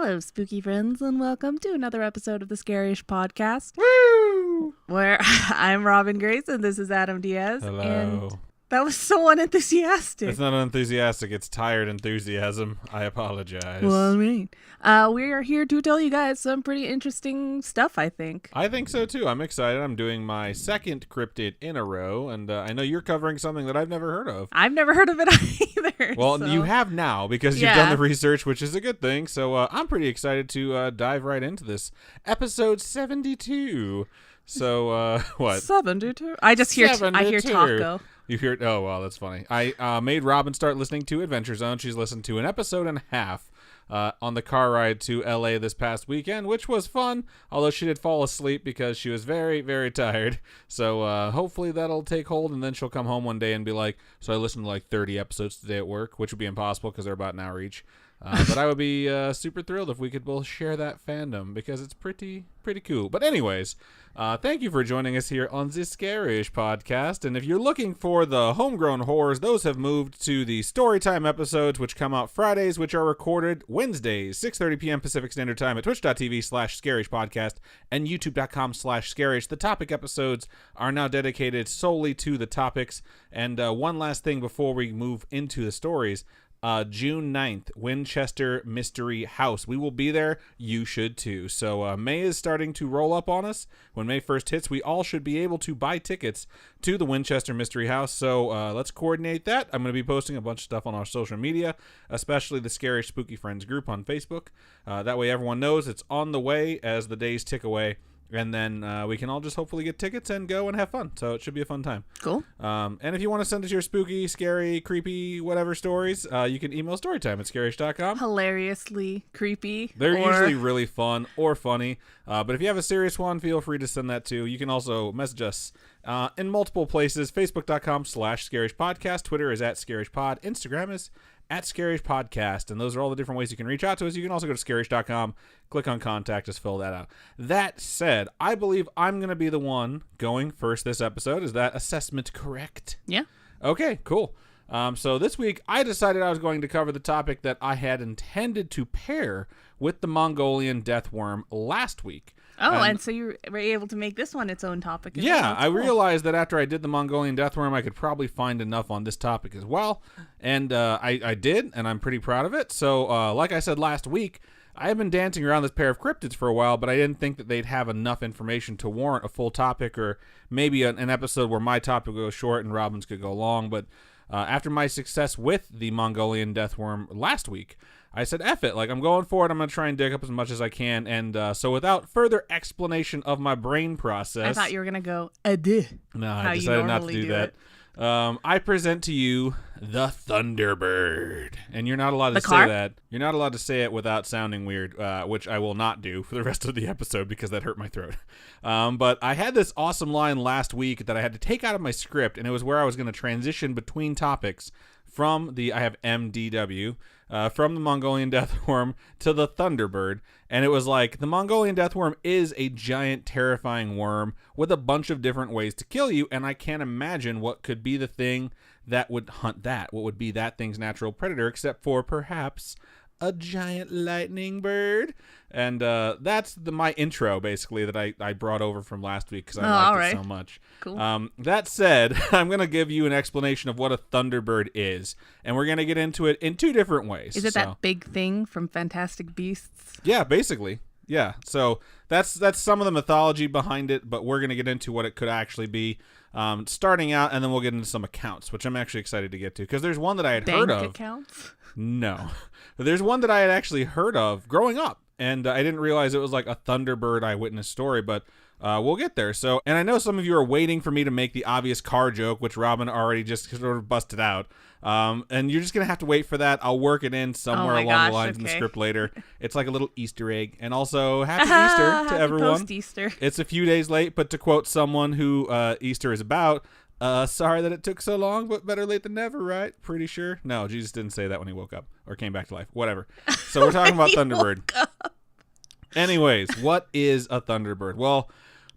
Hello, spooky friends, and welcome to another episode of the Scarish Podcast. Woo! Where I'm Robin Grace, and this is Adam Diaz. Hello. And that was so unenthusiastic. It's not unenthusiastic, it's tired enthusiasm. I apologize. Well, we are here to tell you guys some pretty interesting stuff, I think. I think so too. I'm excited. I'm doing my second cryptid in a row, and I know you're covering something that I've never heard of. I've never heard of it either. Well, so. you have now because you've done the research, which is a good thing. So I'm pretty excited to dive right into this. Episode 72. So what? 72? I just hear I hear taco. You hear? Oh, wow, that's funny. I made Robin start listening to Adventure Zone. She's listened to an episode and a half on the car ride to LA this past weekend, which was fun, although she did fall asleep because she was very, very tired. So hopefully that'll take hold, and then she'll come home one day and be like, so I listened to like 30 episodes today at work, which would be impossible because they're about an hour each. But I would be super thrilled if we could both share that fandom because it's pretty cool. But anyways, thank you for joining us here on the Scarish Podcast. And if you're looking for the homegrown horrors, those have moved to the Storytime episodes, which come out Fridays, which are recorded Wednesdays, 6:30 p.m. Pacific Standard Time at twitch.tv/Scarish Podcast and youtube.com/Scarish. The topic episodes are now dedicated solely to the topics. And one last thing before we move into the stories. June 9th, Winchester Mystery House. We will be there. You should too. So May is starting to roll up on us. When May 1st hits, we all should be able to buy tickets to the Winchester Mystery House. So let's coordinate that. I'm going to be posting a bunch of stuff on our social media, especially the Scarish Spooky Friends group on Facebook. That way everyone knows it's on the way as the days tick away. And then we can all just hopefully get tickets and go and have fun. So it should be a fun time. Cool. And if you want to send us your spooky, scary, creepy, whatever stories, you can email storytime@scarish.com. Hilariously creepy. They're usually really fun or funny. But if you have a serious one, feel free to send that too. You can also message us in multiple places. Facebook.com/ScarishPodcast. Twitter is @ScarishPod. Instagram is @ScarishPodcast. And those are all the different ways you can reach out to us. You can also go to Scarish.com, click on contact, just fill that out. That said, I believe I'm going to be the one going first this episode. Is that assessment correct? Yeah. Okay, cool. So this week, I decided I was going to cover the topic that I had intended to pair with the Mongolian death worm last week. Oh, and so you were able to make this one its own topic. Yeah, I realized that after I did the Mongolian death worm, I could probably find enough on this topic as well. And I did, and I'm pretty proud of it. So like I said last week, I have been dancing around this pair of cryptids for a while, but I didn't think that they'd have enough information to warrant a full topic, or maybe an episode where my topic would go short and Robin's could go long. But after my success with the Mongolian death worm last week, I said, F it, like I'm going for it. I'm going to try and dig up as much as I can. And so without further explanation of my brain process. I thought you were going to go, adieu. No, I decided not to do that. I present to you the Thunderbird. And you're not allowed to say that. You're not allowed to say it without sounding weird, which I will not do for the rest of the episode because that hurt my throat. But I had this awesome line last week that I had to take out of my script, and it was where I was going to transition between topics from I have MDW, from the Mongolian death worm to the Thunderbird. And it was like, the Mongolian death worm is a giant, terrifying worm with a bunch of different ways to kill you. And I can't imagine what could be the thing that would hunt that. What would be that thing's natural predator, except for perhaps a giant lightning bird. And that's my intro, basically, that I brought over from last week because I liked it so much. Cool. That said, I'm going to give you an explanation of what a Thunderbird is. And we're going to get into it in two different ways. Is it that big thing from Fantastic Beasts? Yeah, basically. Yeah. So that's some of the mythology behind it, but we're going to get into what it could actually be. Starting out, and then we'll get into some accounts, which I'm actually excited to get to. Because there's one that I had heard of. Bank accounts? No. But there's one that I had actually heard of growing up. And I didn't realize it was like a Thunderbird eyewitness story, but we'll get there. So, and I know some of you are waiting for me to make the obvious car joke, which Robin already just sort of busted out. And you're just going to have to wait for that. I'll work it in somewhere along the lines in the script later. It's like a little Easter egg. And also, happy Easter to everyone. Post-Easter. It's a few days late, but to quote someone who Easter is about, sorry that it took so long, but better late than never, right? Pretty sure. No, Jesus didn't say that when he woke up or came back to life. Whatever. So we're talking about Thunderbird. Anyways, what is a Thunderbird? Well,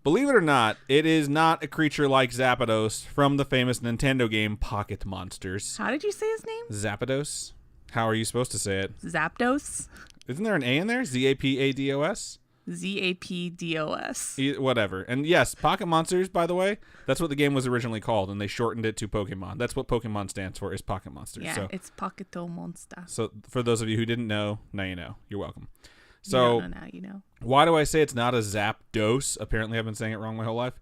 believe it or not, it is not a creature like Zapdos from the famous Nintendo game Pocket Monsters. How did you say his name? Zapdos? How are you supposed to say it? Zapdos? Isn't there an A in there? Zapados? Zapdos. Whatever. And yes, Pocket Monsters, by the way, that's what the game was originally called, and they shortened it to Pokemon. That's what Pokemon stands for, is Pocket Monsters. Yeah, so, it's Pocket Monster. So for those of you who didn't know, now you know. You're welcome. You So don't know now, you know. why do I say it's not a Zapdos? Apparently I've been saying it wrong my whole life.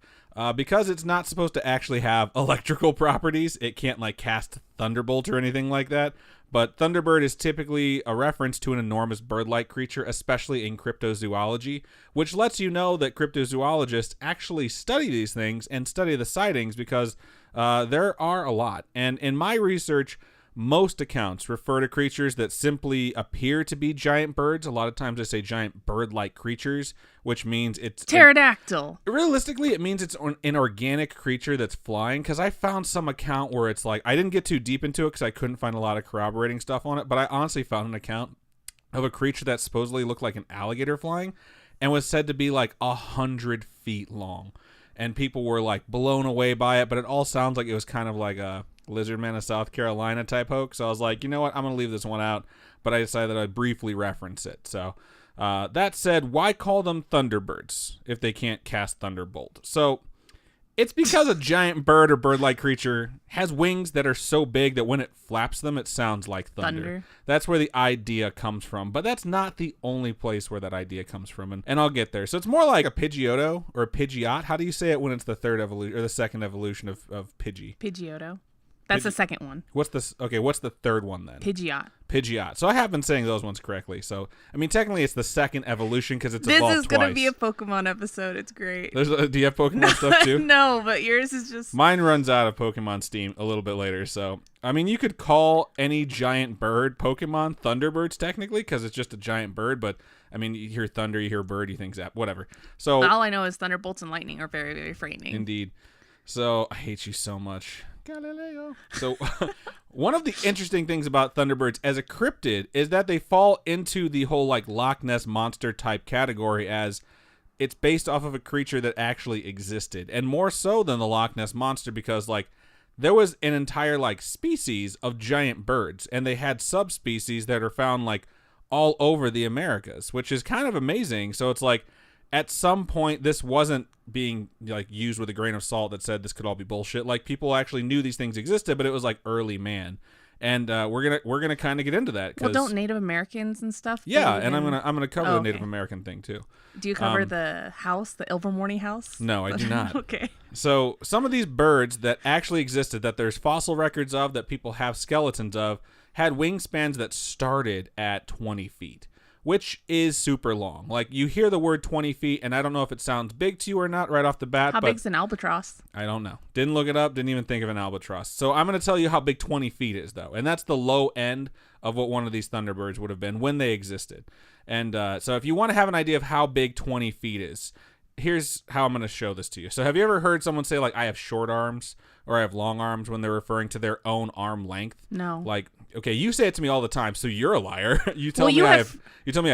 Because it's not supposed to actually have electrical properties. It can't like cast Thunderbolt or anything like that. But Thunderbird is typically a reference to an enormous bird-like creature, especially in cryptozoology, which lets you know that cryptozoologists actually study these things and study the sightings because there are a lot. And in my research, most accounts refer to creatures that simply appear to be giant birds. A lot of times they say giant bird-like creatures, which means it's... Pterodactyl. Realistically, it means it's an organic creature that's flying, because I found some account where it's like... I didn't get too deep into it because I couldn't find a lot of corroborating stuff on it, but I honestly found an account of a creature that supposedly looked like an alligator flying and was said to be like 100 feet long. And people were like blown away by it, but it all sounds like it was kind of like a... Lizard Man of South Carolina type hoax. So I was like, you know what? I'm going to leave this one out. But I decided that I'd briefly reference it. So that said, why call them Thunderbirds if they can't cast Thunderbolt? So it's because a giant bird or bird-like creature has wings that are so big that when it flaps them, it sounds like thunder. That's where the idea comes from. But that's not the only place where that idea comes from. And I'll get there. So it's more like a Pidgeotto or a Pidgeot. How do you say it when it's the third evolution or the second evolution of Pidgey? Pidgeotto. That's the second one. What's this? Okay, what's the third one then? Pidgeot. So I have been saying those ones correctly. So I mean, technically, it's the second evolution because it's evolved This is twice. gonna be a Pokemon episode. It's great. Do you have Pokemon stuff too? No, but yours is just... Mine runs out of Pokemon Steam a little bit later. So I mean, you could call any giant bird Pokemon Thunderbirds technically because it's just a giant bird. But I mean, you hear thunder, you hear bird, you think zap, whatever. So all I know is thunderbolts and lightning are very, very frightening. Indeed. So I hate you so much. Galileo. So one of the interesting things about Thunderbirds as a cryptid is that they fall into the whole like Loch Ness monster type category, as it's based off of a creature that actually existed, and more so than the Loch Ness monster because like there was an entire like species of giant birds, and they had subspecies that are found like all over the Americas, which is kind of amazing. So it's like at some point this wasn't being like used with a grain of salt that said this could all be bullshit. Like people actually knew these things existed, but it was like early man. And we're gonna kind of get into that. Well, don't Native Americans and stuff? Yeah, and I'm gonna cover the Native American thing too. Do you cover the house, the Ilvermorny house? No, I do not. Okay. So some of these birds that actually existed, that there's fossil records of, that people have skeletons of, had wingspans that started at 20 feet. Which is super long. Like, you hear the word 20 feet, and I don't know if it sounds big to you or not right off the bat. How big's an albatross? I don't know. Didn't look it up. Didn't even think of an albatross. So I'm going to tell you how big 20 feet is, though. And that's the low end of what one of these Thunderbirds would have been when they existed. And so if you want to have an idea of how big 20 feet is, here's how I'm going to show this to you. So have you ever heard someone say, like, I have short arms or I have long arms when they're referring to their own arm length? No. Like, okay, you say it to me all the time, so you're a liar. You tell me I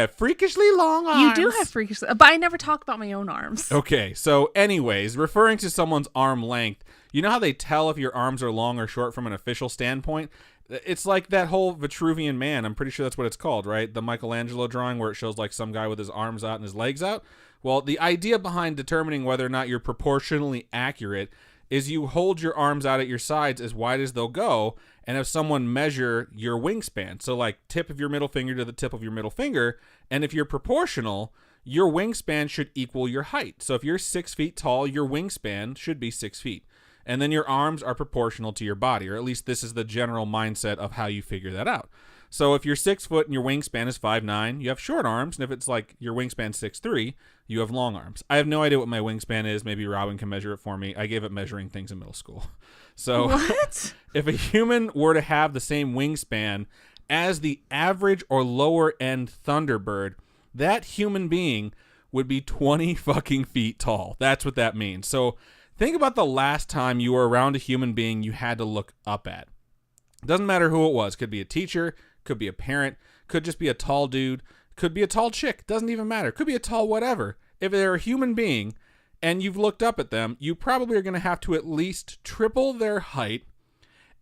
have freakishly long arms. You do have freakishly, but I never talk about my own arms. Okay, so anyways, referring to someone's arm length, you know how they tell if your arms are long or short from an official standpoint? It's like that whole Vitruvian Man. I'm pretty sure that's what it's called, right? The Michelangelo drawing where it shows like some guy with his arms out and his legs out. Well, the idea behind determining whether or not you're proportionally accurate is you hold your arms out at your sides as wide as they'll go, and have someone measure your wingspan. So like tip of your middle finger to the tip of your middle finger, and if you're proportional, your wingspan should equal your height. So if you're 6 feet tall, your wingspan should be 6 feet. And then your arms are proportional to your body, or at least this is the general mindset of how you figure that out. So if you're 6 foot and your wingspan is 5'9", you have short arms, and if it's like your wingspan 6'3", you have long arms. I have no idea what my wingspan is. Maybe Robin can measure it for me. I gave up measuring things in middle school. So what? If a human were to have the same wingspan as the average or lower end Thunderbird, that human being would be 20 fucking feet tall. That's what that means. So think about the last time you were around a human being you had to look up at. It doesn't matter who it was. Could be a teacher, could be a parent, could just be a tall dude, could be a tall chick. Doesn't even matter. Could be a tall whatever. If they're a human being and you've looked up at them, you probably are going to have to at least triple their height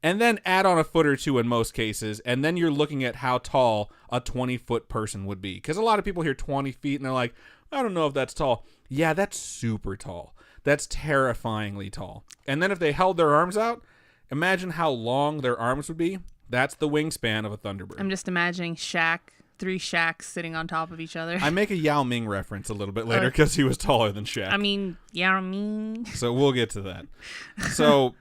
and then add on a foot or two in most cases, and then you're looking at how tall a 20-foot person would be. Because a lot of people hear 20 feet, and they're like, I don't know if that's tall. Yeah, that's super tall. That's terrifyingly tall. And then if they held their arms out, imagine how long their arms would be. That's the wingspan of a Thunderbird. I'm just imagining three Shaqs sitting on top of each other. I make a Yao Ming reference a little bit later because he was taller than Shaq. I mean, Yao Ming. So we'll get to that. So,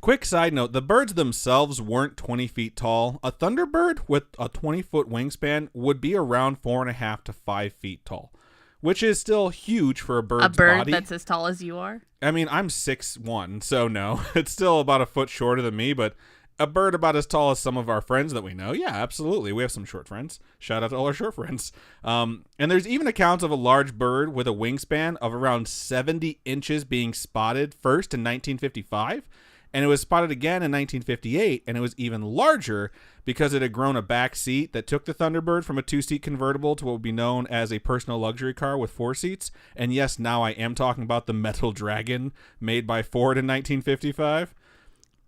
quick side note, the birds themselves weren't 20 feet tall. A Thunderbird with a 20-foot wingspan would be around 4.5 to 5 feet tall, which is still huge for a bird's body. A bird that's as tall as you are? I mean, I'm 6'1", so no. It's still about a foot shorter than me, but a bird about as tall as some of our friends that we know. Yeah, absolutely. We have some short friends. Shout out to all our short friends. And there's even accounts of a large bird with a wingspan of around 70 inches being spotted first in 1955. And it was spotted again in 1958, and it was even larger because it had grown a back seat that took the Thunderbird from a 2-seat convertible to what would be known as a personal luxury car with 4 seats. And yes, now I am talking about the Metal Dragon made by Ford in 1955.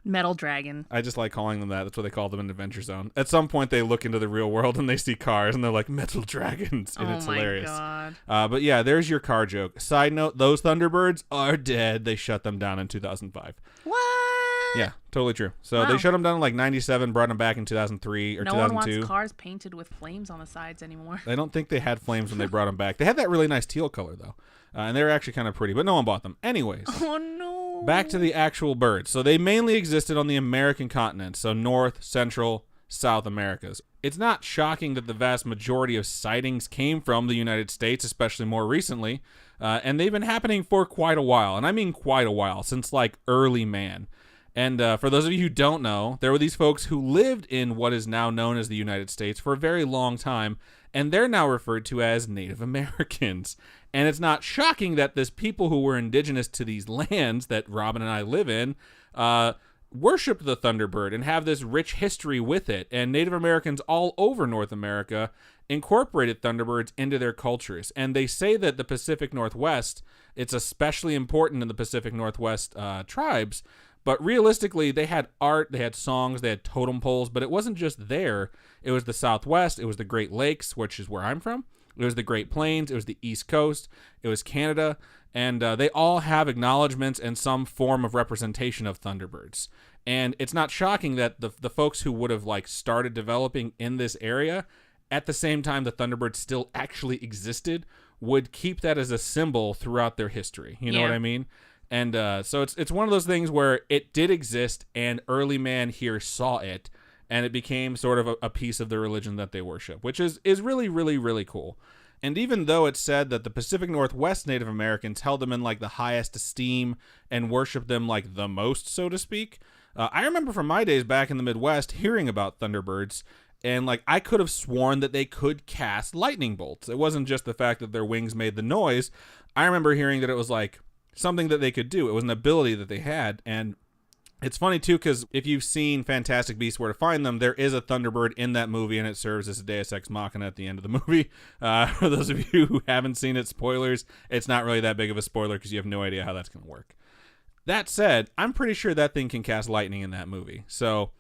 Metal Dragon. I just like calling them that. That's what they call them in Adventure Zone. At some point, they look into the real world and they see cars and they're like, Metal Dragons. And it's hilarious. God. But yeah, there's your car joke. Side note, those Thunderbirds are dead. They shut them down in 2005. What? Yeah, totally true. So they shut them down in like 97, brought them back in 2003 or 2002. No one wants cars painted with flames on the sides anymore. I don't think they had flames when they brought them back. They had that really nice teal color, though. And they were actually kind of pretty, but no one bought them. Anyways. Oh, no. Back to the actual birds. So they mainly existed on the American continent, so North, Central, South Americas. It's not shocking that the vast majority of sightings came from the United States, especially more recently, and they've been happening for quite a while, and I mean quite a while, since like early man. And for those of you who don't know, there were these folks who lived in what is now known as the United States for a very long time, and they're now referred to as Native Americans. And it's not shocking that this people who were indigenous to these lands that Robin and I live in worship the Thunderbird and have this rich history with it. And Native Americans all over North America incorporated Thunderbirds into their cultures. And they say that the Pacific Northwest, it's especially important in the Pacific Northwest tribes. But realistically, they had art, they had songs, they had totem poles, but it wasn't just there. It was the Southwest, it was the Great Lakes, which is where I'm from. It was the Great Plains, it was the East Coast, it was Canada, and they all have acknowledgments and some form of representation of Thunderbirds. And it's not shocking that the folks who would have like started developing in this area, at the same time the Thunderbird still actually existed, would keep that as a symbol throughout their history. You know what I mean? And so it's one of those things where it did exist, and early man here saw it, and it became sort of a piece of the religion that they worship, which is really, really, really cool. And even though it's said that the Pacific Northwest Native Americans held them in like the highest esteem and worshiped them like the most, so to speak, I remember from my days back in the Midwest hearing about Thunderbirds, and like I could have sworn that they could cast lightning bolts. It wasn't just the fact that their wings made the noise. I remember hearing that it was like something that they could do. It was an ability that they had. And it's funny too, because if you've seen Fantastic Beasts: Where to Find Them, there is a Thunderbird in that movie, and it serves as a Deus Ex Machina at the end of the movie. For those of you who haven't seen it, spoilers, it's not really that big of a spoiler because you have no idea how that's going to work. That said, I'm pretty sure that thing can cast lightning in that movie. So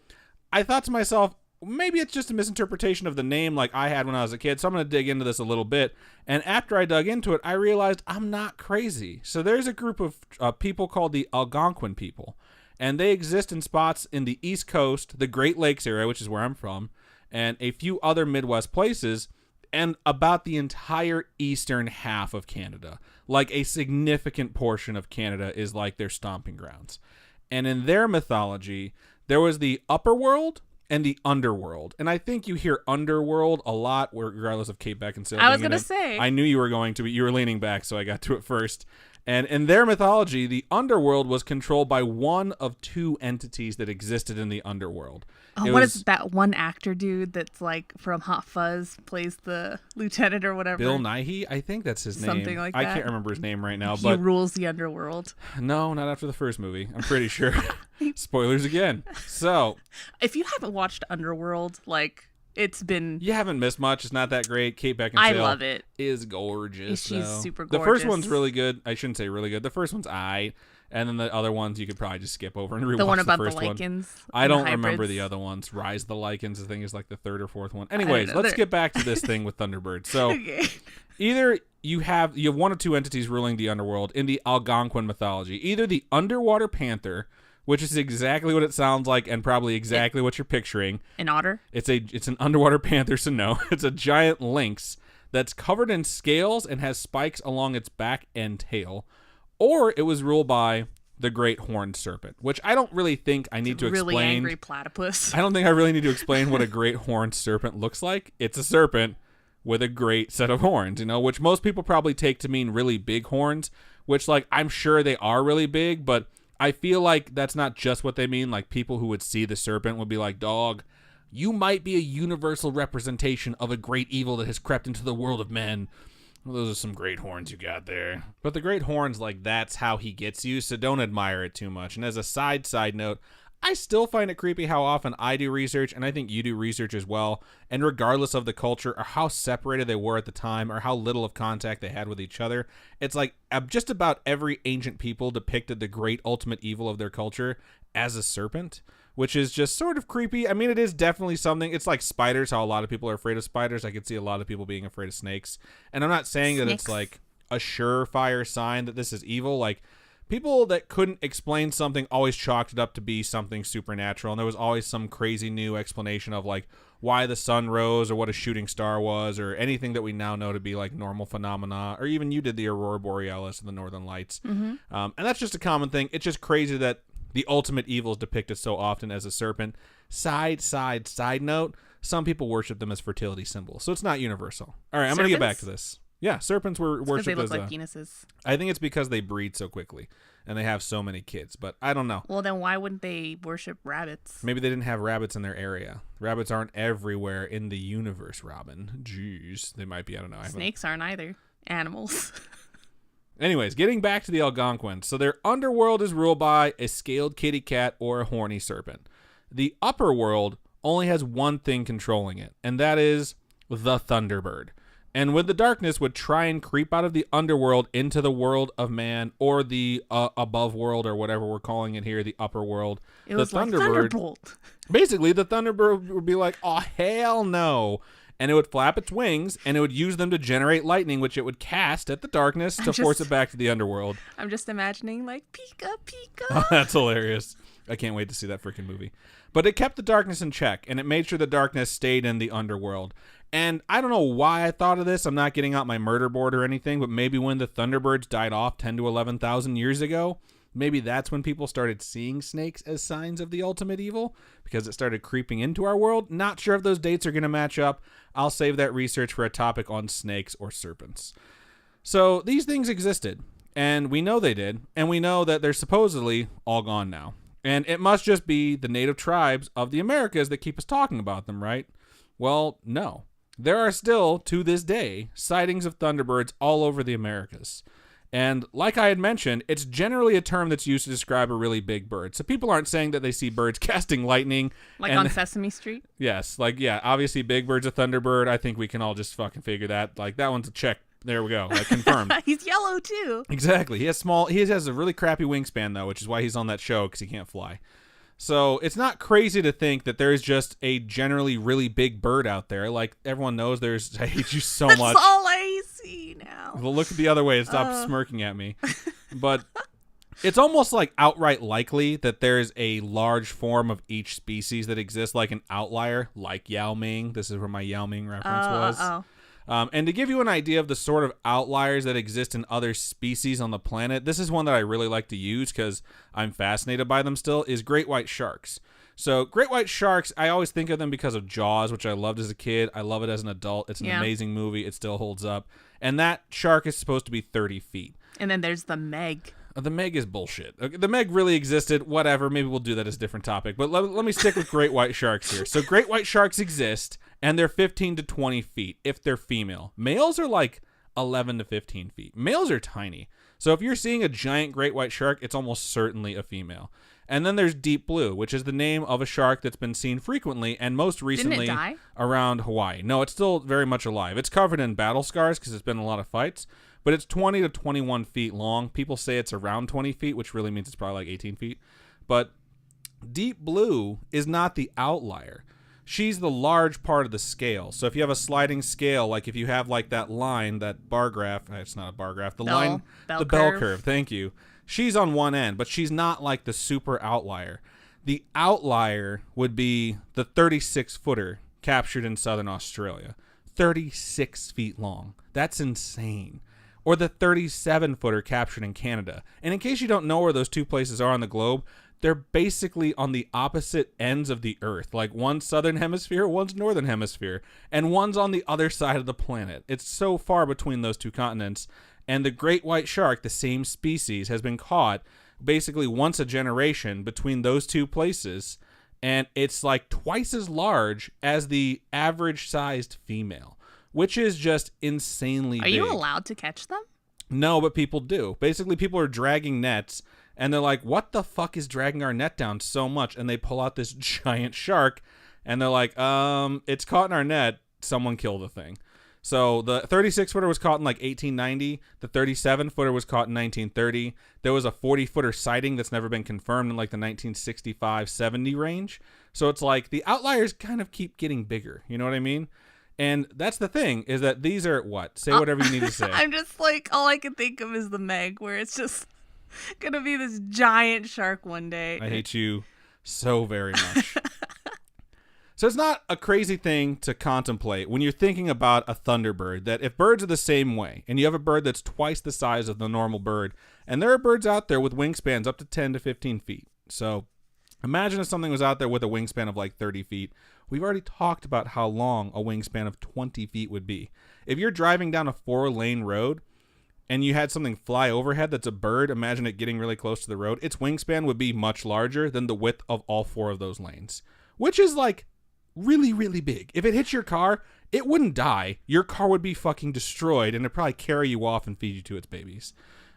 I thought to myself, maybe it's just a misinterpretation of the name like I had when I was a kid, so I'm going to dig into this a little bit. And after I dug into it, I realized I'm not crazy. So there's a group of people called the Algonquin people, and they exist in spots in the East Coast, the Great Lakes area, which is where I'm from, and a few other Midwest places, and about the entire eastern half of Canada. Like a significant portion of Canada is like their stomping grounds. And in their mythology, there was the upper world and the underworld. And I think you hear underworld a lot, regardless of Kate Beckinsale. I was going to say. I knew you were going to, but you were leaning back, so I got to it first. And in their mythology, the underworld was controlled by one of two entities that existed in the underworld. Oh, what is that one actor dude that's like from Hot Fuzz, plays the lieutenant or whatever? Bill Nighy? I think that's his name. Something like that. I can't remember his name right now. He rules the underworld. No, not after the first movie. I'm pretty sure. Spoilers again. So, if you haven't watched Underworld, like, it's been... You haven't missed much. It's not that great. Kate Beckinsale I love it. Is gorgeous. She's though. super gorgeous. The first one's really good. I shouldn't say really good. The first one's aight. And then the other ones you could probably just skip over and rewatch the one about the first lichens. I don't remember the other ones. Rise of the Lichens, I think, is like the third or fourth one. Anyways, let's get back to this thing with Thunderbird. So Okay. either you have one of two entities ruling the underworld in the Algonquin mythology. Either the underwater panther, which is exactly what it sounds like and probably exactly what you're picturing. An otter? It's an underwater panther, so no. It's a giant lynx that's covered in scales and has spikes along its back and tail. Or it was ruled by the great horned serpent, which I don't really think I need to explain. Really angry platypus. I don't think I really need to explain what a great horned serpent looks like. It's a serpent with a great set of horns, which most people probably take to mean really big horns, which, like, I'm sure they are really big, but I feel like that's not just what they mean. Like, people who would see the serpent would be like, dog, you might be a universal representation of a great evil that has crept into the world of men. Well, those are some great horns you got there. But the great horns, like, that's how he gets you, so don't admire it too much. And as a side note, I still find it creepy how often I do research, and I think you do research as well, and regardless of the culture or how separated they were at the time or how little of contact they had with each other, it's like just about every ancient people depicted the great ultimate evil of their culture as a serpent, which is just sort of creepy. I mean, it is definitely something. It's like spiders, how a lot of people are afraid of spiders. I could see a lot of people being afraid of snakes. And I'm not saying that it's like a surefire sign that this is evil. Like, people that couldn't explain something always chalked it up to be something supernatural. And there was always some crazy new explanation of, like, why the sun rose or what a shooting star was or anything that we now know to be, like, normal phenomena. Or even you did the Aurora Borealis and the Northern Lights. Mm-hmm. And that's just a common thing. It's just crazy that the ultimate evil is depicted so often as a serpent. Side note, some people worship them as fertility symbols, so it's not universal. All right, I'm going to get back to this. Yeah, serpents were worshipped they look as like penises. I think it's because they breed so quickly and they have so many kids, but I don't know. Well, then why wouldn't they worship rabbits? Maybe they didn't have rabbits in their area. Rabbits aren't everywhere in the universe, Robin. Jeez, they might be. I don't know. Snakes aren't either. Animals. Anyways, getting back to the Algonquins. So their underworld is ruled by a scaled kitty cat or a horny serpent. The upper world only has one thing controlling it, and that is the Thunderbird. And with the darkness would try and creep out of the underworld into the world of man or the above world or whatever we're calling it here, the upper world. It was like Thunderbolt. Basically, the Thunderbird would be like, oh, hell no. And it would flap its wings, and it would use them to generate lightning, which it would cast at the darkness to force it back to the underworld. I'm just imagining, like, Pika, Pika. Oh, that's hilarious. I can't wait to see that freaking movie. But it kept the darkness in check, and it made sure the darkness stayed in the underworld. And I don't know why I thought of this. I'm not getting out my murder board or anything, but maybe when the Thunderbirds died off 10 to 11,000 years ago, maybe that's when people started seeing snakes as signs of the ultimate evil because it started creeping into our world. Not sure if those dates are going to match up. I'll save that research for a topic on snakes or serpents. So these things existed, and we know they did, and we know that they're supposedly all gone now. And it must just be the native tribes of the Americas that keep us talking about them, right? Well, no. There are still, to this day, sightings of Thunderbirds all over the Americas. And like I had mentioned, it's generally a term that's used to describe a really big bird. So people aren't saying that they see birds casting lightning. Like on Sesame Street? Yes. Like, yeah, obviously Big Bird's a Thunderbird. I think we can all just fucking figure that. Like, that one's a check. There we go. Like, confirmed. He's yellow, too. Exactly. He has a really crappy wingspan, though, which is why he's on that show, because he can't fly. So it's not crazy to think that there's just a generally really big bird out there. Like, everyone knows there's... I hate you so much. That's all I see now. Well, look the other way and stop smirking at me. But it's almost like outright likely that there's a large form of each species that exists, like an outlier, like Yao Ming. This is where my Yao Ming reference was. And to give you an idea of the sort of outliers that exist in other species on the planet, this is one that I really like to use because I'm fascinated by them still, is great white sharks. So great white sharks, I always think of them because of Jaws, which I loved as a kid. I love it as an adult. It's an amazing movie. It still holds up. And that shark is supposed to be 30 feet. And then there's the Meg. The Meg is bullshit. Okay, the Meg really existed. Whatever. Maybe we'll do that as a different topic. But let me stick with great white sharks here. So great white sharks exist, and they're 15 to 20 feet if they're female. Males are like 11 to 15 feet. Males are tiny. So if you're seeing a giant great white shark, it's almost certainly a female. And then there's deep blue, which is the name of a shark that's been seen frequently and most recently Didn't it die? around Hawaii. No, it's still very much alive. It's covered in battle scars because it's been a lot of fights, but it's 20 to 21 feet long. People say it's around 20 feet, which really means it's probably like 18 feet. But deep blue is not the outlier. She's the large part of the scale. So if you have a sliding scale, like if you have like that line, that bar graph, it's not a bar graph, the line, the bell curve, thank you. She's on one end, but she's not like the super outlier. The outlier would be the 36-footer captured in southern Australia. 36 feet long. That's insane. Or the 37-footer captured in Canada. And in case you don't know where those two places are on the globe, they're basically on the opposite ends of the earth. Like one's southern hemisphere, one's northern hemisphere, and one's on the other side of the planet. It's so far between those two continents. And the great white shark, the same species, has been caught basically once a generation between those two places. And it's like twice as large as the average sized female, which is just insanely big. Are you allowed to catch them? No, but people do. Basically, people are dragging nets. And they're like, what the fuck is dragging our net down so much? And they pull out this giant shark. And they're like, it's caught in our net. Someone killed the thing. So the 36-footer was caught in like 1890. The 37-footer was caught in 1930. There was a 40-footer sighting that's never been confirmed in like the 1965-70 range. So it's like the outliers kind of keep getting bigger. You know what I mean? And that's the thing, is that these are what? Say whatever you need to say. I'm just like, all I can think of is the Meg, where it's just gonna be this giant shark one day. I hate you so very much. So it's not a crazy thing to contemplate when you're thinking about a Thunderbird, that if birds are the same way, and you have a bird that's twice the size of the normal bird, and there are birds out there with wingspans up to 10 to 15 feet. So imagine if something was out there with a wingspan of like 30 feet. We've already talked about how long a wingspan of 20 feet would be. If you're driving down a 4-lane road, and you had something fly overhead that's a bird, imagine it getting really close to the road, its wingspan would be much larger than the width of all 4 of those lanes, which is like really, really big. If it hits your car, it wouldn't die. Your car would be fucking destroyed, and it'd probably carry you off and feed you to its babies,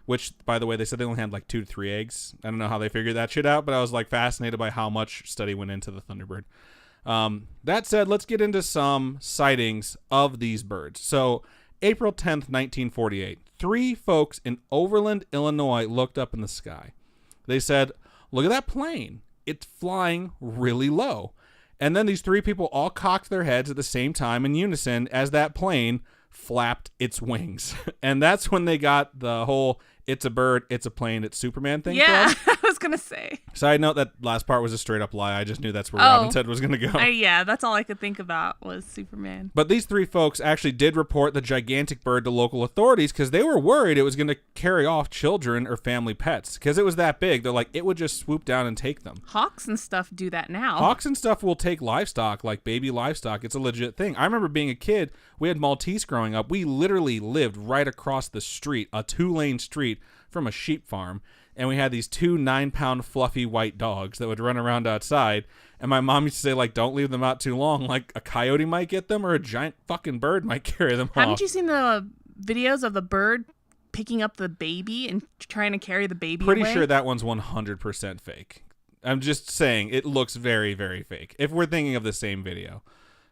which, by the way, they said they only had like 2 to 3 eggs. I don't know how they figured that shit out, but I was like fascinated by how much study went into the Thunderbird. That said, let's get into some sightings of these birds. So April 10th, 1948. 3 folks in Overland, Illinois looked up in the sky. They said, look at that plane. It's flying really low. And then these 3 people all cocked their heads at the same time in unison as that plane flapped its wings. And that's when they got the whole it's a bird, it's a plane, it's Superman thing. Yeah, from. I was going to say. Side note, that last part was a straight up lie. I just knew that's where Robin's head was going to go. Yeah, that's all I could think about was Superman. But these 3 folks actually did report the gigantic bird to local authorities because they were worried it was going to carry off children or family pets because it was that big. They're like, it would just swoop down and take them. Hawks and stuff do that now. Hawks and stuff will take livestock, like baby livestock. It's a legit thing. I remember being a kid, we had Maltese growing up. We literally lived right across the street, a 2-lane street from a sheep farm. And we had these 2 9-pound fluffy white dogs that would run around outside. And my mom used to say, like, don't leave them out too long. Like, a coyote might get them or a giant fucking bird might carry them off. Haven't you seen the videos of the bird picking up the baby and trying to carry the baby Pretty away? sure that one's 100% fake. I'm just saying, it looks very, very fake. If we're thinking of the same video.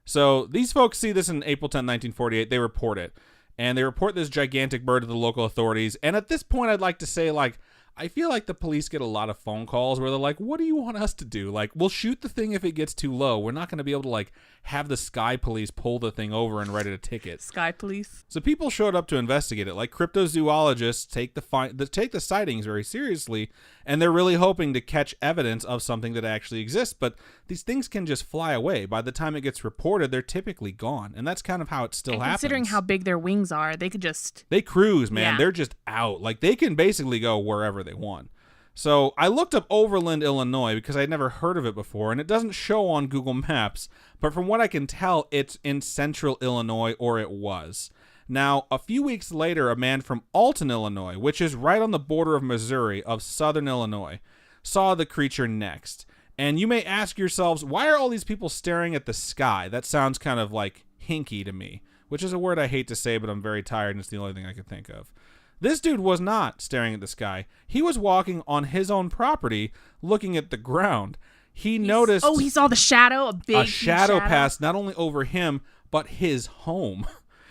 So these folks see this in April 10, 1948. They report it. And they report this gigantic bird to the local authorities. And at this point, I'd like to say, like, I feel like the police get a lot of phone calls where they're like, what do you want us to do? Like, we'll shoot the thing if it gets too low. We're not going to be able to, like, have the Sky Police pull the thing over and write it a ticket. Sky Police. So people showed up to investigate it. Like, cryptozoologists take the sightings very seriously, and they're really hoping to catch evidence of something that actually exists. But these things can just fly away. By the time it gets reported, they're typically gone. And that's kind of how it still happens. Considering how big their wings are, they could just... They cruise, man. Yeah. They're just out. Like, they can basically go wherever they want. So I looked up Overland, Illinois, because I'd never heard of it before, and it doesn't show on Google Maps, but from what I can tell, it's in central Illinois, or it was. Now, a few weeks later, a man from Alton, Illinois, which is right on the border of Missouri, of southern Illinois, saw the creature next. And you may ask yourselves, why are all these people staring at the sky? That sounds kind of like hinky to me, which is a word I hate to say, but I'm very tired, and it's the only thing I can think of. This dude was not staring at the sky. He was walking on his own property, looking at the ground. He noticed... Oh, he saw the shadow, a shadow pass not only over him, but his home.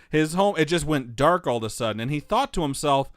His home, it just went dark all of a sudden, and he thought to himself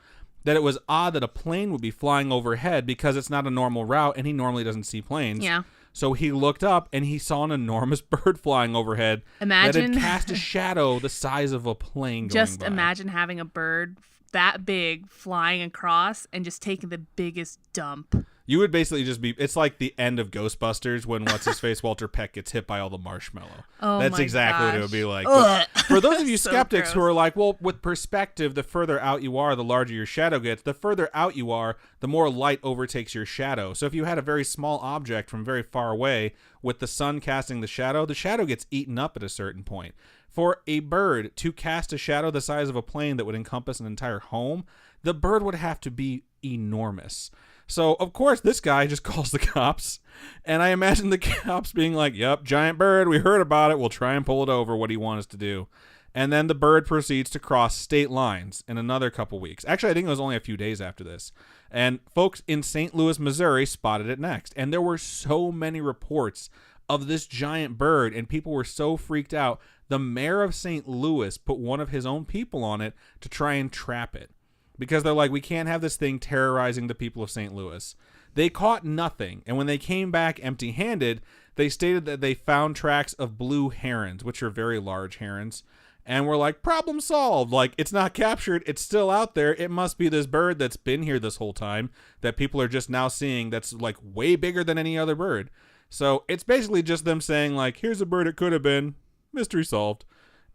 that it was odd that a plane would be flying overhead because it's not a normal route, and he normally doesn't see planes. Yeah. So he looked up, and he saw an enormous bird flying overhead that had cast a shadow the size of a plane going Just by. imagine having a bird that big flying across and just taking the biggest dump. You would basically just be... It's like the end of Ghostbusters when what's-his-face Walter Peck gets hit by all the marshmallow. Oh, That's my exactly gosh. what it would be like. But for those of you So skeptics who gross. are like, well, with perspective, the further out you are, the larger your shadow gets. The further out you are, the more light overtakes your shadow. So if you had a very small object from very far away with the sun casting the shadow gets eaten up at a certain point. For a bird to cast a shadow the size of a plane that would encompass an entire home, the bird would have to be enormous. So, of course, this guy just calls the cops, and I imagine the cops being like, yep, giant bird, we heard about it, we'll try and pull it over, what do you want us to do? And then the bird proceeds to cross state lines in another couple weeks. Actually, I think it was only a few days after this. And folks in St. Louis, Missouri spotted it next, and there were so many reports of this giant bird, and people were so freaked out, the mayor of St. Louis put one of his own people on it to try and trap it. Because they're like, we can't have this thing terrorizing the people of St. Louis. They caught nothing, and when they came back empty-handed, they stated that they found tracks of blue herons, which are very large herons, and were like, problem solved. Like, it's not captured, it's still out there. It must be this bird that's been here this whole time that people are just now seeing that's, like, way bigger than any other bird. So it's basically just them saying, like, here's a bird it could have been. Mystery solved.